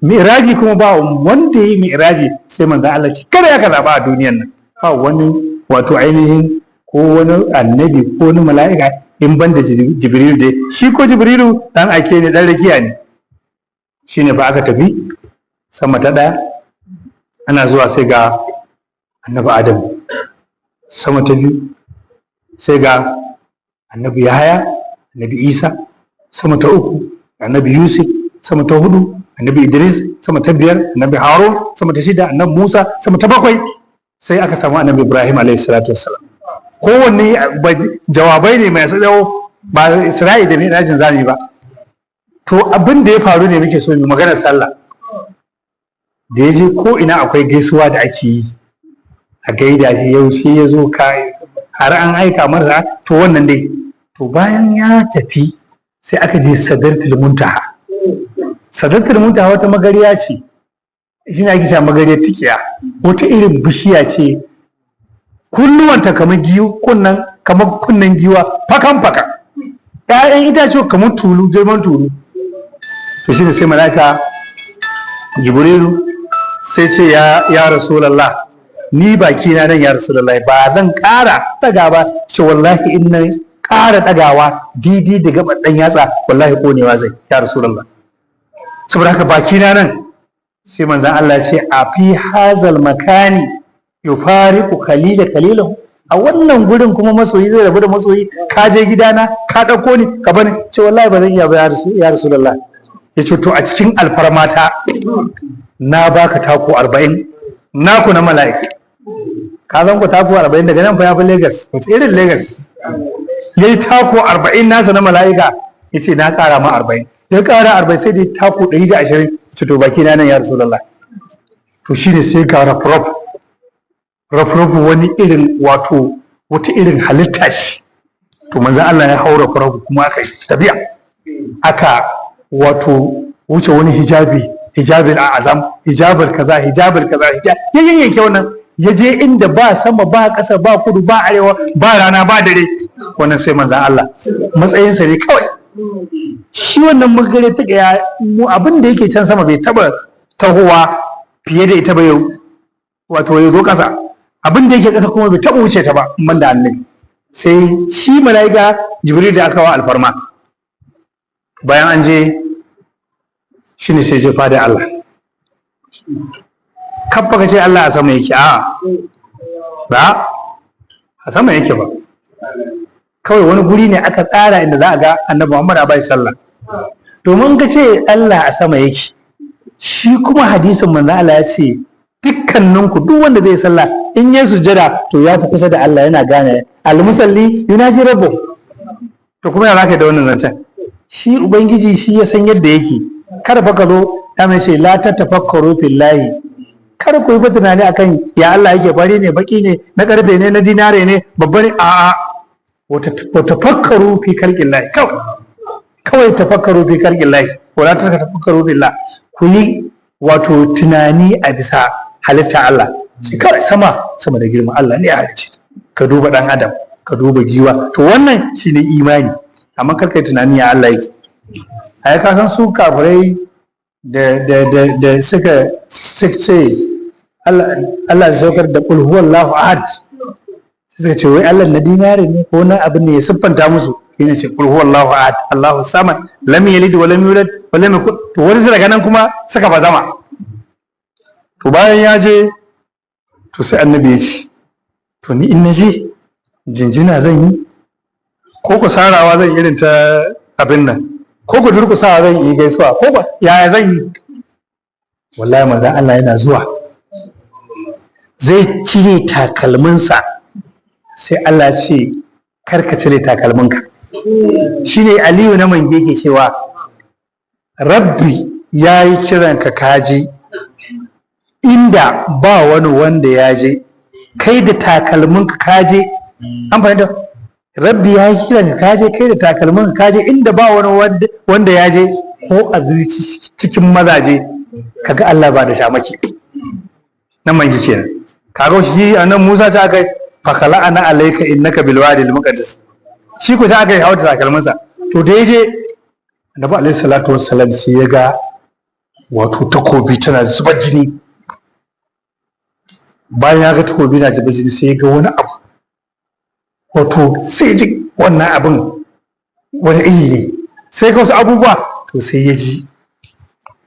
Mi'raji kuma ba wanda yi mi'raji sai manzon Allah ki kada ya ka zaba a duniyar nan, ba wani wato ainihin ko wani annabi ko wani mala'ika in banda Jibrilu dai. Shi ko Jibrilu dan ake ne, dan rakiya ne. Shine ba aka tafi sama ta ɗaya, ana zuwa sai ga annabi Adam. Sama ta biyu sai ga annabi Yahaya, annabi Isa. Sama ta uku annabi Yusuf. Sama ta hudu annabi Idris. Sama ta biyar annabi Harun. Sama ta shida annabi Musa. Sama ta bakwai sai aka samu annabi Ibrahim alayhi salatu wassalam. Kowanne jawabai ne mai tsawo, ba Isra'i da Mi'rajin zami ba. To abin da ya faru ne muke so mu maganar sallah. Da ya je ko ina akwai gaisuwa da ake yi, a gaida shi, yau shi ya zo har an aika masa, to wannan dai. To bayan ya tafi sai aka je Sidratul Muntaha. Sidratul Muntaha wata magariya ce, shi ne ake cewa magariyar tikiya. Wata irin bishiya ce, kunnuwanta kamar kunnen giwa, fakan. ‘Ya'yan itace kamar tulu, girman tulu. To shi ne sai mala'ika Jibrilu sai ce ya Rasulallah, ni baki na nan ya Rasulallah, ba zan ƙara ɗaga ba. Ce wallahi in na ƙara ɗagawa didi da gaban ɗan yatsa, wallahi ƙonewa zai ya Rasulallah. Saboda haka baki na nan. Sai manzan Allah ce a fi hazal makani yufariqu khalilahu, a wannan gurin kuma masoyi zai rabu da masoyi. Ka je gidana ka ɗauko ni ka bani. Ce wallahi ba zan iya ba ya Rasulallah. Ya ce to a cikin alfarmata na baka tako 40 naku na mala'ika. Ka zan ku tako 40 daga nan fa ya fi Lagos. Wace irin Lagos? Yayi tako 40 nasa na mala'ika. Ya ce na ƙara ma 40. Ya ƙara 40 sai dai tako 120. Ce to baki na nan ya Rasulullah. To shine sai ga rafraf wani irin wato wata irin halitta shi. To manzon Allah ya haura rafraf kuma aka tafiya. Aka wato wuce wani hijabin a'azam, hijabul kaza yanke wannan, ya je inda ba sama ba ƙasa ba kudu ba arewa ba rana ba dare. Wannan sai manzan Allah matsayinsa ne kawai. Shi wannan magare ta ga mu abin da yake can sama bai taba tahowa fiye da ita ba yau, wato ya zo ƙasa. Abin da yake ƙasa kuma bai taba wuce ta ba man da annabi. Sai shi mala'ika Jibril da aka wa alfarma, bayan an je shi ne sai je fada Allah. Kabba ka ce Allah a sama yake, ba a sama yake ba, kawai wani guri ne aka tsara inda za a ga annabi Muhammad a bai sallah. Domin ka ce Allah a sama yake, shi kuma hadisin manzo Allah ya ce dukkaninku duk wanda zai sallah in ya sujjada to ya fi kusa da Allah, yana gane al-musalli yunaji rabbuh. To kuma ya zaka da wannan zancen? Shi ubangiji shi ya san yadda yake. Kar fa ka zo ta mai ce la tatafakkaru fillahi, kar ku yi tunani akan ya Allah yake, fari ne baki ne na karfe ne na dinare ne babba ne, a wata tafakkaru fi khalqillahi, kawai tafakkaru fi khalqillahi wala tatafakkaru billah. Ku yi wato tunani a bisa halitta Allah. Sai kawai sama da girma Allah ne ya halicce. Ka duba dan adam, ka duba giwa, to wannan shine imani. Amma kar kai tunani ya Allah yake. Ai ka san su kafirai da suka ce Allah ya saukar da qul huwallahu ahad, suka ce wai Allah na dinare ne ko na abin ne ya siffanta musu. Yana ce qul huwallahu ahad Allahu samad lam yalid wa lam yulad wa lam yakul. To wani daga nan kuma suka bazama. To bayan ya je to sai annabi ya ce to ni in naje jinjina zan yi ko ku sarawa zan irin ta abin nan, ko ku durkusawa zan yi gaisuwa, ko ku yaya zan yi? Wallahi manzon Allah yana zuwa zai cire takalminsa, sai Allah ce kar ka cire takalminka. Shine Aliyu na Mange ke cewa rabbi ya yi kiranka kaji, inda ba wani wanda ya je kai da takalminka ka je, an fahimta, rabbi ya kira ka kaje kai da takalminka ka je inda ba wani wanda ya je, ko a zuci cikin mazaje kaga Allah ba da shamaki nan mangi kenan. kaga shi anan Musa ta kai fakala ana alayka innaka bil wadi al muqaddas, shi ko ta kai hawa da takalminsa. To da yaje Annabi alaihi salatu wassalam sai ya ga wato takobi tana zubar jini. Bayan ya ga takobi na zubar jini sai ya ga wani abu, wato sai ji wannan abin wani iri ne, sai ga wasu abubuwa, to sai ya ji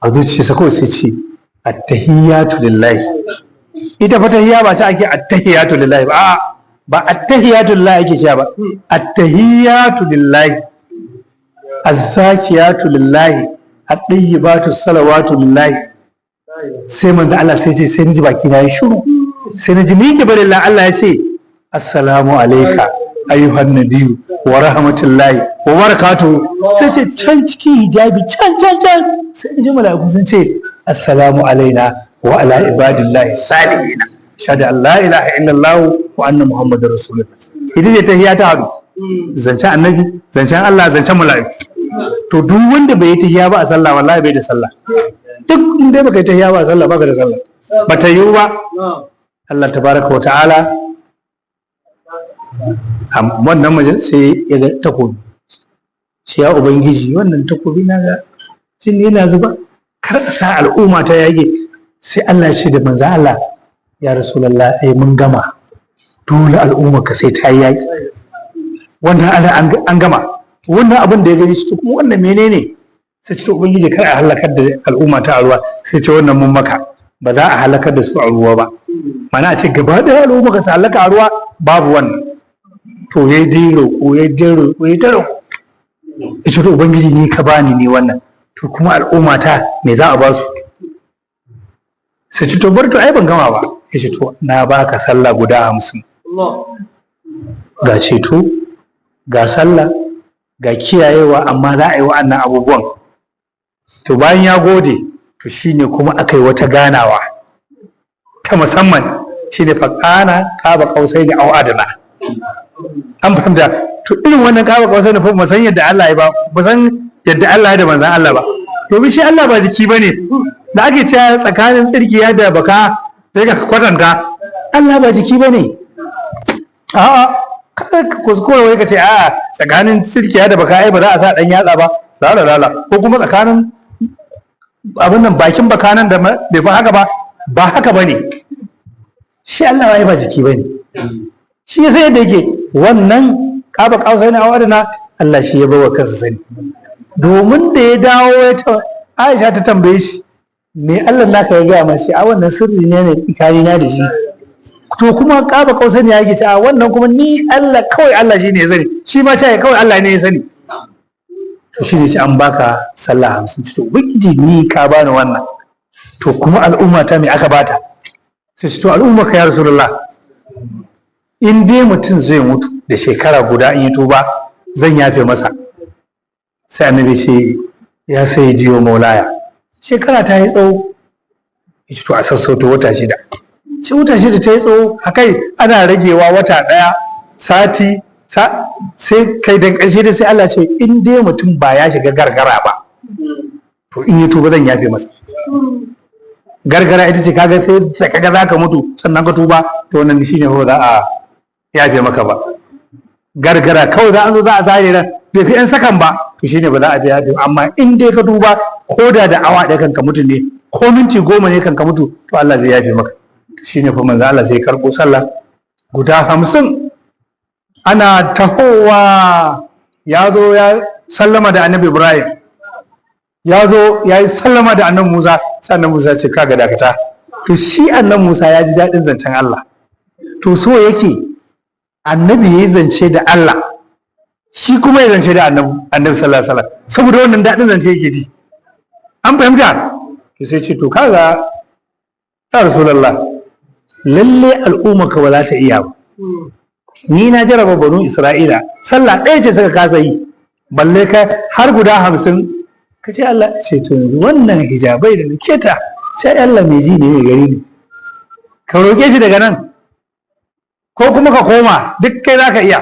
a zuciyarsa kawai sai ce attahiyatu lillahi. Ita fa tahiyya ba ta ake attahiyatu lillahi ba, a'a ba attahiyatu lillahi ake cewa ba, attahiyatu lillahi, azzakiyatu lillahi, at-tayyibatu salawatu lillahi. Sai manzo Allah sai ce sai ni ji baki na yi shiru, sai na ji mike barilla Allah ya ce assalamu alayka ayyuhan nabiyyu wa rahmatullahi wa barakatuhu. Sai ce can cikin hijabi can sai in ji mala'iku sun ce assalamu alaina wa ala ibadillahi salihin shahada an la ilaha illallah wa anna muhammadar rasulullah. Ita ce tahiyya ta hadu, zancen annabi, zancen Allah, zancen mala'iku. To duk wanda bai yi tahiyya ba a sallah wallahi bai da sallah. Duk inda baka yi tahiyya ba a sallah baka da sallah, ba ta yiwu ba. Allah tabaraka wa ta'ala wannan majal sai ya ga takobi, shi ya ubangiji wannan takobi na ga jini yana zuba, kar a sa al'umma ta yage. Sai Allah shi da manzo Allah, ya rasulullah ai mun gama, dole al'umma ka sai ta yi yaki, wannan Allah an gama. Wannan abin da ya gani shi kuma wannan menene, sai ce ubangiji kar a halakar da al'umma ta a ruwa. Sai ce wannan mun maka, ba za a halakar da su a ruwa ba, mana a ce gaba ɗaya al'umma ka sa halaka a ruwa, babu wannan. To ya dai roƙo ya ta roƙo, ya ce to ubangiji ni ka bani ne wannan, to kuma al'umma ta me za a ba su? Sai ce to bar to ai ban gama ba. Ya ce to na baka sallah guda 50, ga ceto, ga sallah, ga kiyayewa, amma za a yi wa'annan abubuwan. To bayan ya gode, to shine kuma aka yi wata ganawa ta musamman, shine faqana qaba qausaini aw adna. An fahimta. To irin wannan qaba qausaini fa musan yadda Allah ya ba, musan yadda Allah ya da manzon Allah ba, domin shi Allah ba jiki bane da ake cewa tsakanin tsirkiya da baka sai ka kwatanta. Allah ba jiki bane, a'a kada ka kuskure wai ka ce a'a tsakanin tsirkiya da baka ai ba za a sa dan yatsa ba, lala ko kuma tsakanin abin nan bakin bakanan da bai fa haka ba, ba haka bane. Shi Allah ai ba jiki bane, shi ya sai yadda yake. Wannan qaba qausaini aw adna Allah shi ya bawa kansa sani, domin da ya dawo ya Aisha ta tambaye shi me Allah naka ya gaya masa, a wannan sirri ne tsakanina da shi. To kuma qaba qausaini ya ce a wannan kuma ni Allah kawai, Allah shi ne ya sani, shi ma ta kawai Allah ne ya sani. To shi ne an baka sallah 50. To ubangiji ni ka bani wannan, to kuma al'umma ta me aka bata? Sai to al'umma ka ya rasulullah, in dai mutum zai mutu da shekara guda in yi tuba zan yafe masa. Sai annabi ce ya sai jiyo maulaya, shekara ta yi tsawo. Ya ce to a sassauta wata 6. Sai wata 6 ta yi tsawo, akai ana ragewa wata 1, sati, sai kai da ƙarshe da sai Allah ce in dai mutum ba ya shiga gargara ba, to in yi tuba zan yafe masa. Gargara ita ce kaga sai kaga za ka mutu sannan ka tuba, to wannan shine ba za a yafe maka ba. Gargara kawai za a zo za a zare ran bai fi 'yan sakan ba, to shine ba za a biya. Amma in dai ka tuba, ko da awa ɗaya kan ka mutu ne, ko minti 10 ne kan ka mutu, to Allah zai yafe maka. Shine fa manzo Allah sai karɓo sallah guda 50. Ana tahowa, ya zo ya sallama da annabi Ibrahim, ya zo ya yi sallama da annabi Musa, sai annabi Musa ce kaga dakata. To shi annabi Musa ya ji daɗin zancen Allah, to so yake annabi ya yi zance da Allah, shi kuma ya zance da annabi sallallahu alaihi wasallam, saboda wannan daɗin zance yake ji. An fahimta? To sai ce to kaga ya rasulullah, lalle al'umma ka ba za ta iya ba. Ni na jaraba banu Isra'ila, sallah ɗaya ce suka kasa yi, balle ka har guda 50. Ka ce Allah ce to yanzu wannan hijabai da nake ta sai Allah mai ji ne mai gari ne, ka roƙe shi daga nan ko kuma ka koma duk kai za ka iya.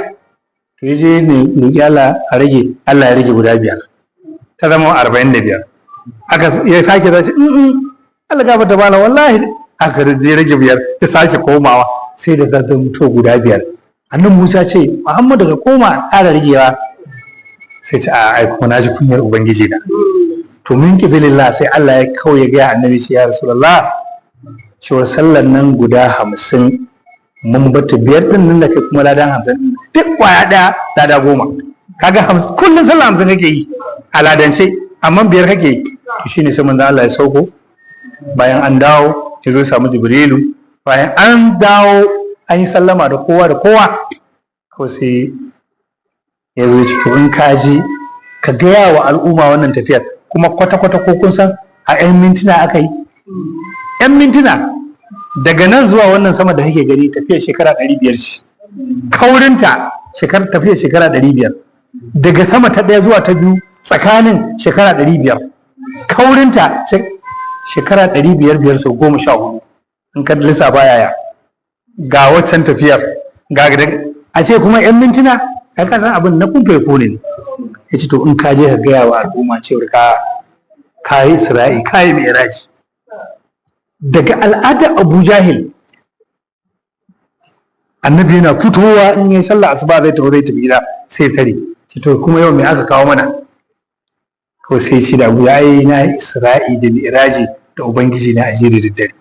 To ya je ne roƙi Allah a rage, Allah ya rage guda 5 ta zama 45. Aka ya sake zace Allah gafa ta bala wallahi aka rage 5 ya sake komawa sai da ta mutu guda 5. Annabi Musa ce Muhammadu ka koma ƙara ragewa, sai ce a ai kuma na ji kunyar ubangiji na. To min kibilillah sai Allah ya kawai ya gaya annabi shi ya rasulullah cewa sallan nan guda 50 mun bata 5 din nan da kai kuma ladan 50 duk kwaya daya lada 10. Kaga 50 kullun sallah 50 kake yi a ladance amma 5 kake yi. To shine sai manzo Allah ya sauko bayan an dawo ya zo samu Jibrilu, bayan an dawo an yi sallama da kowa ko sai ya zo ci to in kaji ka gaya wa al'umma wannan tafiyar kuma kwata-kwata ko kun san a 'yan mintuna aka yi 'yan mintuna daga nan zuwa wannan sama da kake gani tafiyar shekara 500 ce kaurinta tafiyar shekara 500 daga sama ta ɗaya zuwa ta biyu tsakanin shekara 500 kaurinta shekara 500 sau 14 in ka lissafa yaya ga waccan tafiyar ga a ce kuma 'yan mintuna ka kasan abin na kumfe ne. Ya ce to in ka je ka gaya wa al'umma cewar ka yi isra'i ka yi mi'raji. Daga al'adar Abu Jahil annabi yana fitowa in yi sallah asuba zai tafi gida sai tare ce to kuma yau me aka kawo mana, ko sai ce da Abu yayi na isra'i da mi'raji da ubangiji na aje da daddare.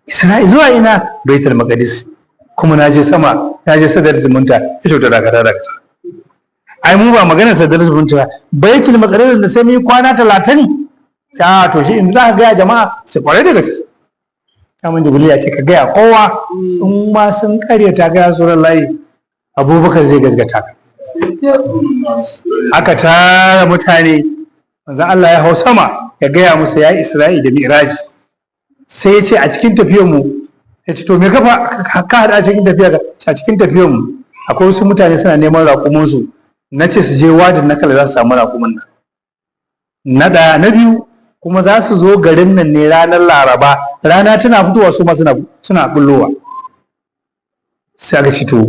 Isra'i zuwa ina Baitul Maqdis kuma na je sama na je Sidratul Muntaha. Ya ce to daga ai mu ba magana Sidratul Muntaha Baitul Maqdis da sai mu kwana 30 sai to shi in za ka ga jama'a sai kware da gaske. Amin Jibril ya ce ka ga kowa in ma sun karyata ga Rasulullahi Abubakar zai gaskata ka. Aka tara mutane manzo Allah ya hau sama ya gaya musu ya Isra'i da Mi'raj. Sai ya ce a cikin tafiyar mu ya ce to me ka hada a cikin tafiyar a cikin tafiyar mu akwai wasu mutane suna neman raƙumansu na ce su je wadin na kala za su samu raƙuman nan. Na biyu kuma za su zo garin nan ne ranar Laraba, rana tana fitowa su ma suna bullowa. Sai aka ce to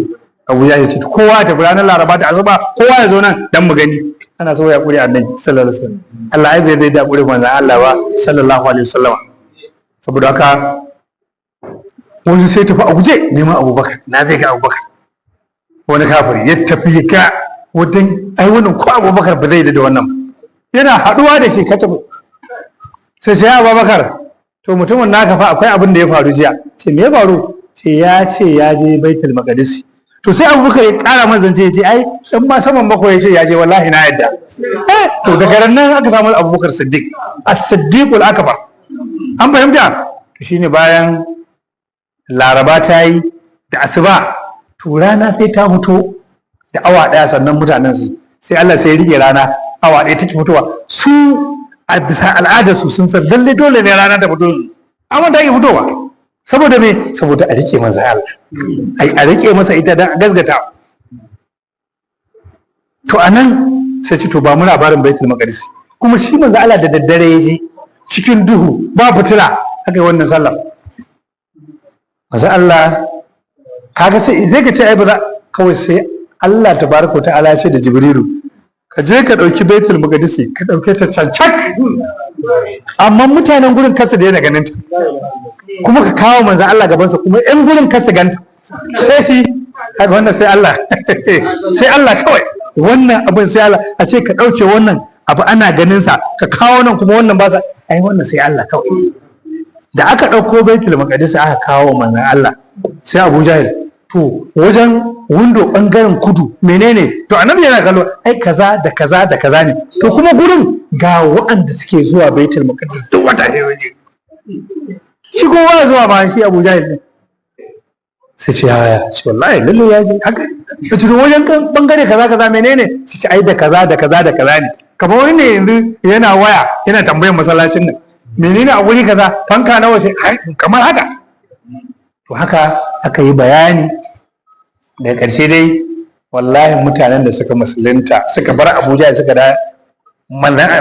Abuja ya ce to kowa ya tafi ranar Laraba da asuba kowa ya zo nan dan mu gani. Ana so ya kure annabi sallallahu alaihi wasallam. Allah ai bai zai da kure manzon Allah ba sallallahu alaihi wasallam. Saboda haka wani sai tafi a guje neman Abubakar, na zai ga Abubakar. Wani kafiri ya tafi ka wajen ai wannan ko Abubakar ba zai da wannan yana haduwa da shi kace sai Abubakar to mutumin naka fa akwai abin da ya faru jiya. Ce me ya faru? Ce ya ce ya je Baitul Maqdis. To sai Abubakar ya kara mazance ya ce ai dan ma saman bakwai ya ce ya je wallahi na yadda. To daga nan aka samu Abubakar Siddiq as-Siddiqul Akbar. An fahimta? To shine bayan Laraba ta yi da asuba to rana sai ta fito da awa daya sannan mutanen su sai Allah sai ya rike rana awa daya take fitowa su a bisa al'adar su sun san lalle dole ne rana ta fito amma da yi fitowa saboda me saboda a rike manzo Allah a rike masa ita da gasgata. To anan sai ci to ba mu labarin Baitul Maqdis kuma shi manzo Allah da daddare ya je cikin duhu ba fitila haka wannan sallah manzo Allah kaga sai ka ce ai ba za kawai sai Allah tabaraka ta'ala ce da Jibrilu ka je ka dauki Baitul Maqdis ka dauke ta cancak amma mutanen gurin kasa da yana ganin ta kuma ka kawo manzo Allah gaban sa kuma yan gurin kasa ganta sai shi kaga wannan sai Allah sai Allah kawai wannan abin sai Allah a ce ka dauke wannan abu ana ganin sa ka kawo nan kuma wannan ba sa ai wannan sai Allah kawai. Da aka dauko Baitul Maqdis aka kawo manzo Allah sai Abu Jahil to wajen windo bangaren kudu menene to annabi yana kallo ai kaza da kaza da kaza ne to kuma gurin ga waɗanda suke zuwa Baitul Maqdis duk wata ne waje shi kowa zuwa ba shi Abu Jahil ne sai ce ya ce wallahi lalle ya ji haka to to wajen bangare kaza kaza menene sai ce ai da kaza da kaza da kaza ne kamar wani ne yanzu yana waya yana tambayar masallacin nan menene a guri kaza fanka nawa sai kamar haka. To haka aka yi bayani daga ƙarshe dai wallahi mutanen da suka musulunta suka bar Abuja suka da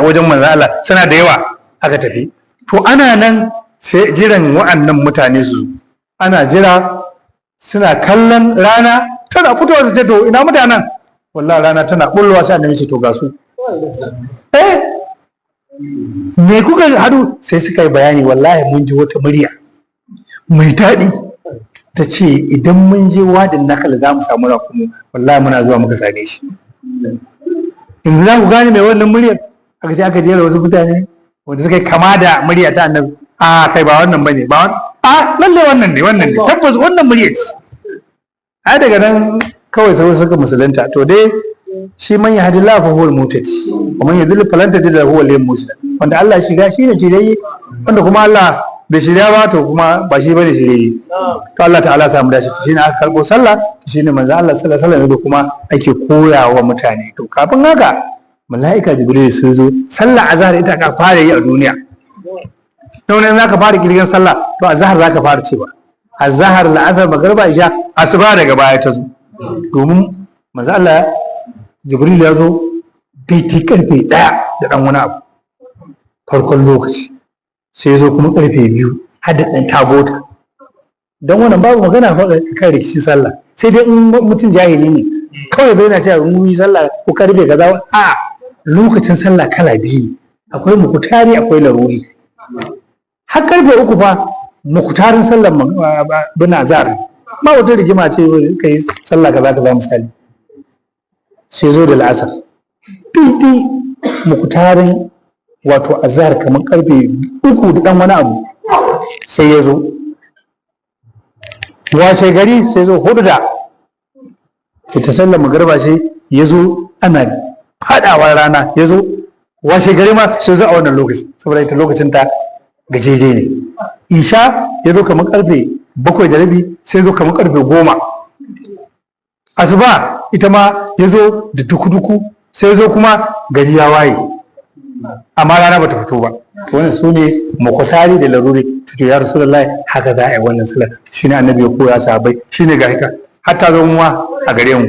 wajen manzan Allah suna da yawa aka tafi to ana nan sai jiran wa'annan mutane su ana jira suna kallon rana tana fitowa su ce to ina mutanen wallahi rana tana bullowa sai annabi ce to ga su me kuka hadu sai suka yi bayani wallahi mun ji wata murya mai daɗi ta ce idan mun je wadin nakal za mu samu rakumi wallahi muna zuwa muka same shi in za ku gane mai wannan muryar aka ce aka jera wasu mutane wanda suka yi kama da murya ta annabi a kai ba wannan bane ba lalle wannan ne tabbas wannan murya ce ai daga nan kawai sai suka musulunta to dai shi man ya hadi lafa huwal mutati wa man yadhil falan tajid lahu waliyan mursida wanda Allah shiga shi ne shirye wanda kuma Allah bai shirya ba to kuma ba shi bane shirye to Allah ta'ala samu dace to shine aka karbo sallah to shine manzo Allah sallallahu alaihi wasallam da kuma ake koyawa mutane to kafin haka mala'ika jibril sun zo sallah azhar ita ka fara yi a duniya to ne zaka fara kirgan sallah to azhar zaka fara cewa azhar la'asar magriba isha asuba daga baya ta zo domin manzo Allah jibril ya zo daidai karfe 1 da dan wani abu farkon lokaci sai ya zo kuma karfe 2 har da dan tagota dan wannan babu magana kan rikicin sallah sai dai in mutum jahili ne kawai bai na cewa mun yi sallah ko karfe kaza a lokacin sallah kala biyu akwai mukutari akwai laruri har karfe 3 fa mukutarin sallar bin azhar ba wata rigima ce kai sallah kaza kaza misali sai zo da la'asar daidai mukutarin wato azhar kamar karfe 3 da dan wani abu sai ya zo washe gari sai zo 4 da ita sallar magariba ce ya zo ana fadawa rana ya zo washe gari ma sai zo a wannan lokaci saboda ita lokacin ta gajeje ne isha ya zo kamar karfe 7:30 sai zo kamar karfe 10 asuba ita ma ya zo da duku-duku sai zo kuma gari ya waye amma rana bata fito ba wannan su ne makwatari da laruri to ya rasulullahi haka za a yi wannan sallar shine annabi ya koya sahabbai shine ga haka hatta zo mu a gare mu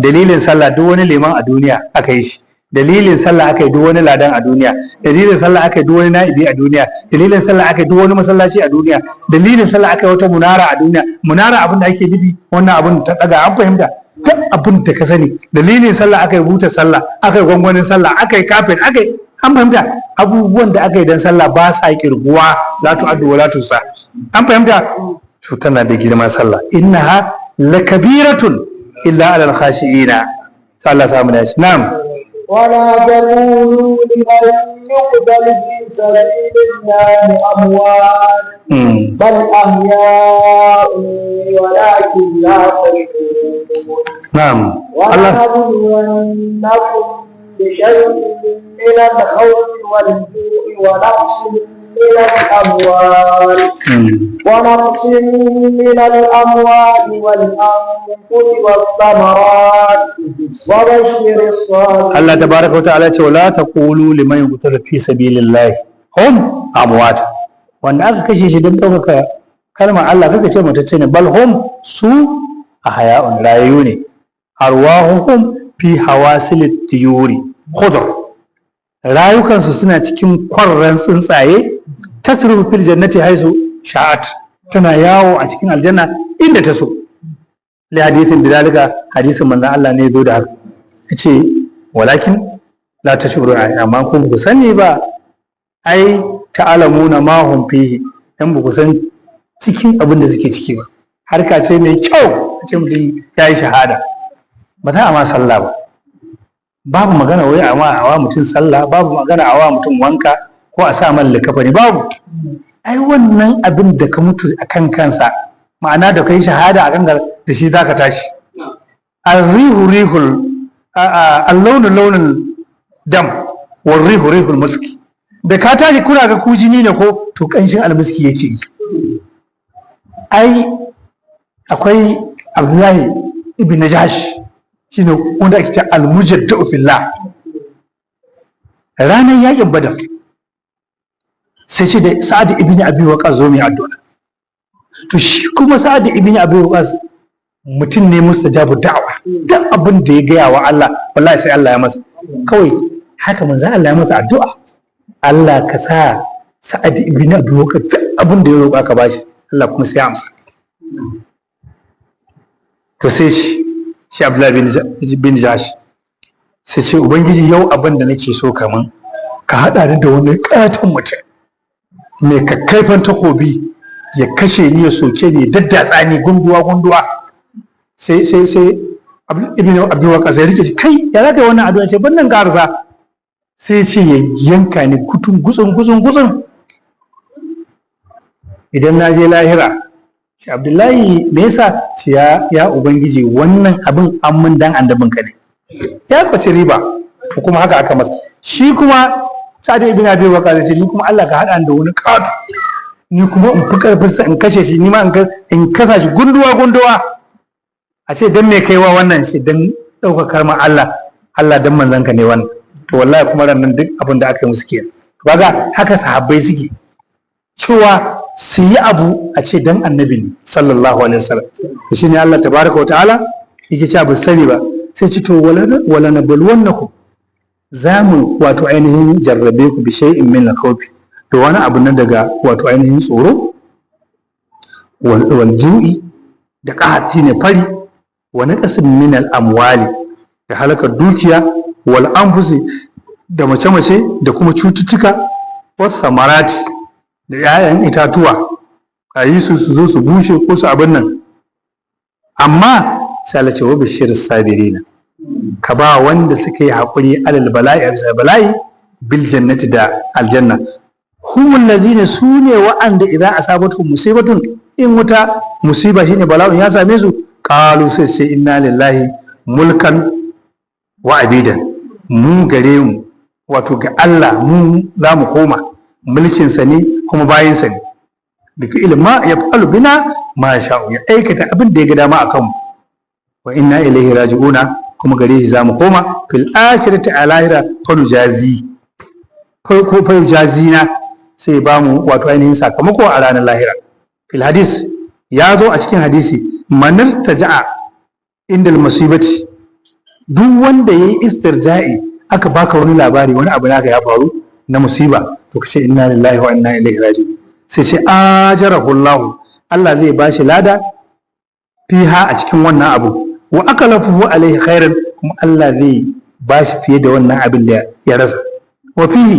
dalilin sallah duk wani liman a duniya aka yi shi dalilin sallah aka yi duk wani ladan a duniya dalilin sallah aka yi duk wani na'ibi a duniya dalilin sallah aka yi duk wani masallaci a duniya dalilin sallah aka yi wata munara a duniya munara abin da ake nufi wannan abin ta daga an fahimta duk abin da ka sani dalilin sallah aka yi buta sallah aka yi gwangwanin sallah aka yi kafin aka yi an fahimta abubuwan da aka yi dan sallah ba sa kirguwa la tu'addu wa la tusa an fahimta to tana da girma sallah innaha lakabiratun illa alal khashiina Allah samu dace na'am ولا تقولوا لمن يقتل في سبيل الله أموات بل أحياء ولكن لا تشعرون نعم ولنبلونكم بشيء من الخوف والجوع ونقص من الأموال والأنفس والثمرات وبشر الصابرين. الله تبارك وتعالى ولا تقولوا لمن يقتل في سبيل الله هم أموات wanda aka kashe shi don ɗaukaka kalmar Allah kaka ce matacce ne bal hum su a haya'un rayu ne arwahuhum fi hawasil tiyuri khudr rayukansu suna cikin kwarran tsuntsaye tasrufu fil jannati haisu sha'at tana yawo a cikin aljanna inda ta so li hadithin bidalika hadisin manzon Allah ne zo da haka yace walakin la tashuru amma kun ku sani ba ai ta'alamuna ma hum fihi dan ba ku san cikin abin da suke ciki ba harka ce mai kyau ce mutum ya yi shahada ba za a ma sallah ba babu magana wai a wa mutum sallah babu magana a wa mutum wanka ko a sa man likafani babu ai wannan abin da ka mutu a kan kansa ma'ana da kai shahada a kan da shi zaka tashi al-rihu rihul al-launu launul dam wal rihu rihul muski da ka tashi kuna ga ku jini ne ko to kanshin almiski yake ai akwai Abdullahi ibn Najash shine wanda ake ce al-mujaddadu fillah ranar yakin Badar sai ce da Sa'ad ibn Abi Waqqas zo mai addu'a to shi kuma Sa'ad ibn Abi Waqqas mutum ne mustajabu da'wa duk abin da ya gaya wa Allah wallahi sai Allah ya masa kawai haka manzo Allah ya masa addu'a Allah ka sa Sa'ad ibn Abi Waqqas abin da ya roƙa ka bashi Allah kuma sai ya amsa. To sai shi Abdullahi bin Jahash sai ce ubangiji yau abin da nake so kaman ka haɗa ni da wani ƙaton mutum mai kakkaifan takobi ya kashe ni ya soke ni ya daddatsa ni gunduwa sai ibn Abi Waqqas ya rike shi kai ya zaka wannan addu'a ce ban nan garza sai ce ya yanka ni kutun gutsun idan na je lahira shi Abdullahi me yasa ce ya ubangiji wannan abin an mun dan annabin ka ne ya kwace riba to kuma haka aka masa shi kuma Sa'ad ibn Abi Waqqas ce ni kuma Allah ka hada da wani katu ni kuma in fi karfin sa in kashe shi ni ma in kasa shi gunduwa a ce dan me kaiwa wannan shi dan daukar ma Allah dan manzon ka ne wannan to wallahi kuma rannan duk abin da aka yi musu kenan kaga haka sahabbai suke cewa su yi abu a ce dan annabi ne sallallahu alaihi wasallam shi ne Allah tabaraka wa ta'ala yake cewa ba sani ba sai ce to wala nabluwannakum zamu wato ainihin jarrabe ku bi shay'in min al-khawfi to wani abu nan daga wato ainihin tsoro wal ju'i da qahat shine fari wa naqasin min al-amwali da halakar dukiya wal anfusi da mace da kuma cututtuka was samarati da 'ya'yan itatuwa a yi su zo su bushe ko su abin nan amma sai Allah ce wa bashir sabirina ka ba wanda suka yi haƙuri alal bala'i a bisa bala'i bil jannati da aljanna humul lazina sune wa'anda idan asabatuhum musibatun in wuta musiba shine bala'un ya same su qalu sai inna lillahi mulkan wa abidan mu gare mu wato ga Allah mu za mu koma mulkinsa ne kuma bayinsa ne da fi'il ma ya fa'alu bina ma sha'u ya aikata abin da ya ga dama a kanmu wa inna ilaihi raji'una kuma gare shi zamu koma fil akhirati alahira falu jazi ko falu jazina sai ba mu wato ainihin sakamako a ranar lahira fil hadis ya zo a cikin hadisi manar taja'a indal musibati duk wanda yayi istirja'i aka baka wani labari wani abu naka ya faru na musiba to kace inna lillahi wa inna ilaihi raji'un sai ce ajarahu Allah zai bashi lada fiha a cikin wannan abu wa akalafu alaihi khairan kuma Allah zai bashi fiye da wannan abin da ya rasa wa fihi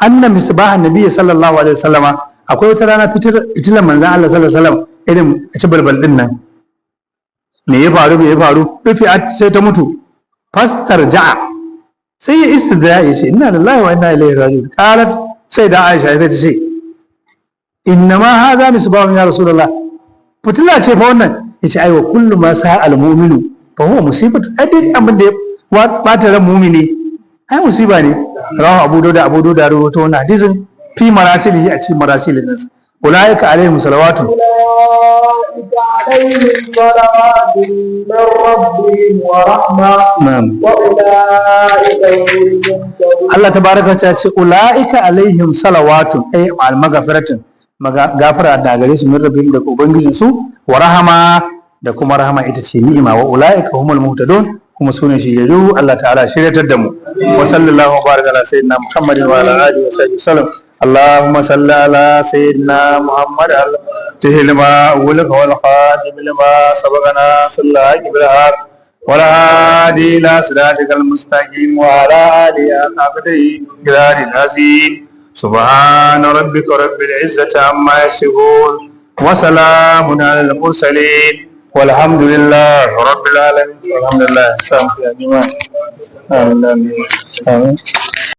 anna misbahan nabiy sallallahu alaihi wasallama akwai wata rana fitilan manzon Allah sallallahu alaihi wasallam irin a ci balbal din nan me ya faru rufi sai ta mutu fastar ja'a sai ya istidra ya ce inna lillahi wa inna ilaihi raji'un qalat sai da Aisha ta ce inna ma hadha misbahun ya rasulullah fitila ce fa wannan yace aiwa kullu ma sa al mu'minu fa huwa musibatu adin abin da ya bata ran mu'mini ai musiba ne rawahu Abu Dawud da rawaito wannan hadisin fi marasilihi a cikin marasilin nan ulaika alaihim salawatu عليهم صلوات من ربهم ورحمة وأولئك هم المهتدون الله تبارك وتعالى أولئك عليهم صلوات أي المغفرة gafara da gare su min rabbihim da ubangijin su wa rahama da kuma rahama ita ce ni'ima wa ulaika humul muhtadun kuma sunan shi yadu Allah ta'ala shiryatar da mu wa sallallahu wa baraka ala sayyidina Muhammadin wa ala alihi wa sahbihi sallam اللهم صل على سيدنا محمد لما أولك والخاتم لما سبقنا صلى الله عليه وسلم والهادي إلى صراطك المستقيم وعلى آله وصحبه قدر العظيم سبحان ربك رب العزة عما يصفون وسلام على المرسلين والحمد لله رب العالمين والحمد لله. آمين.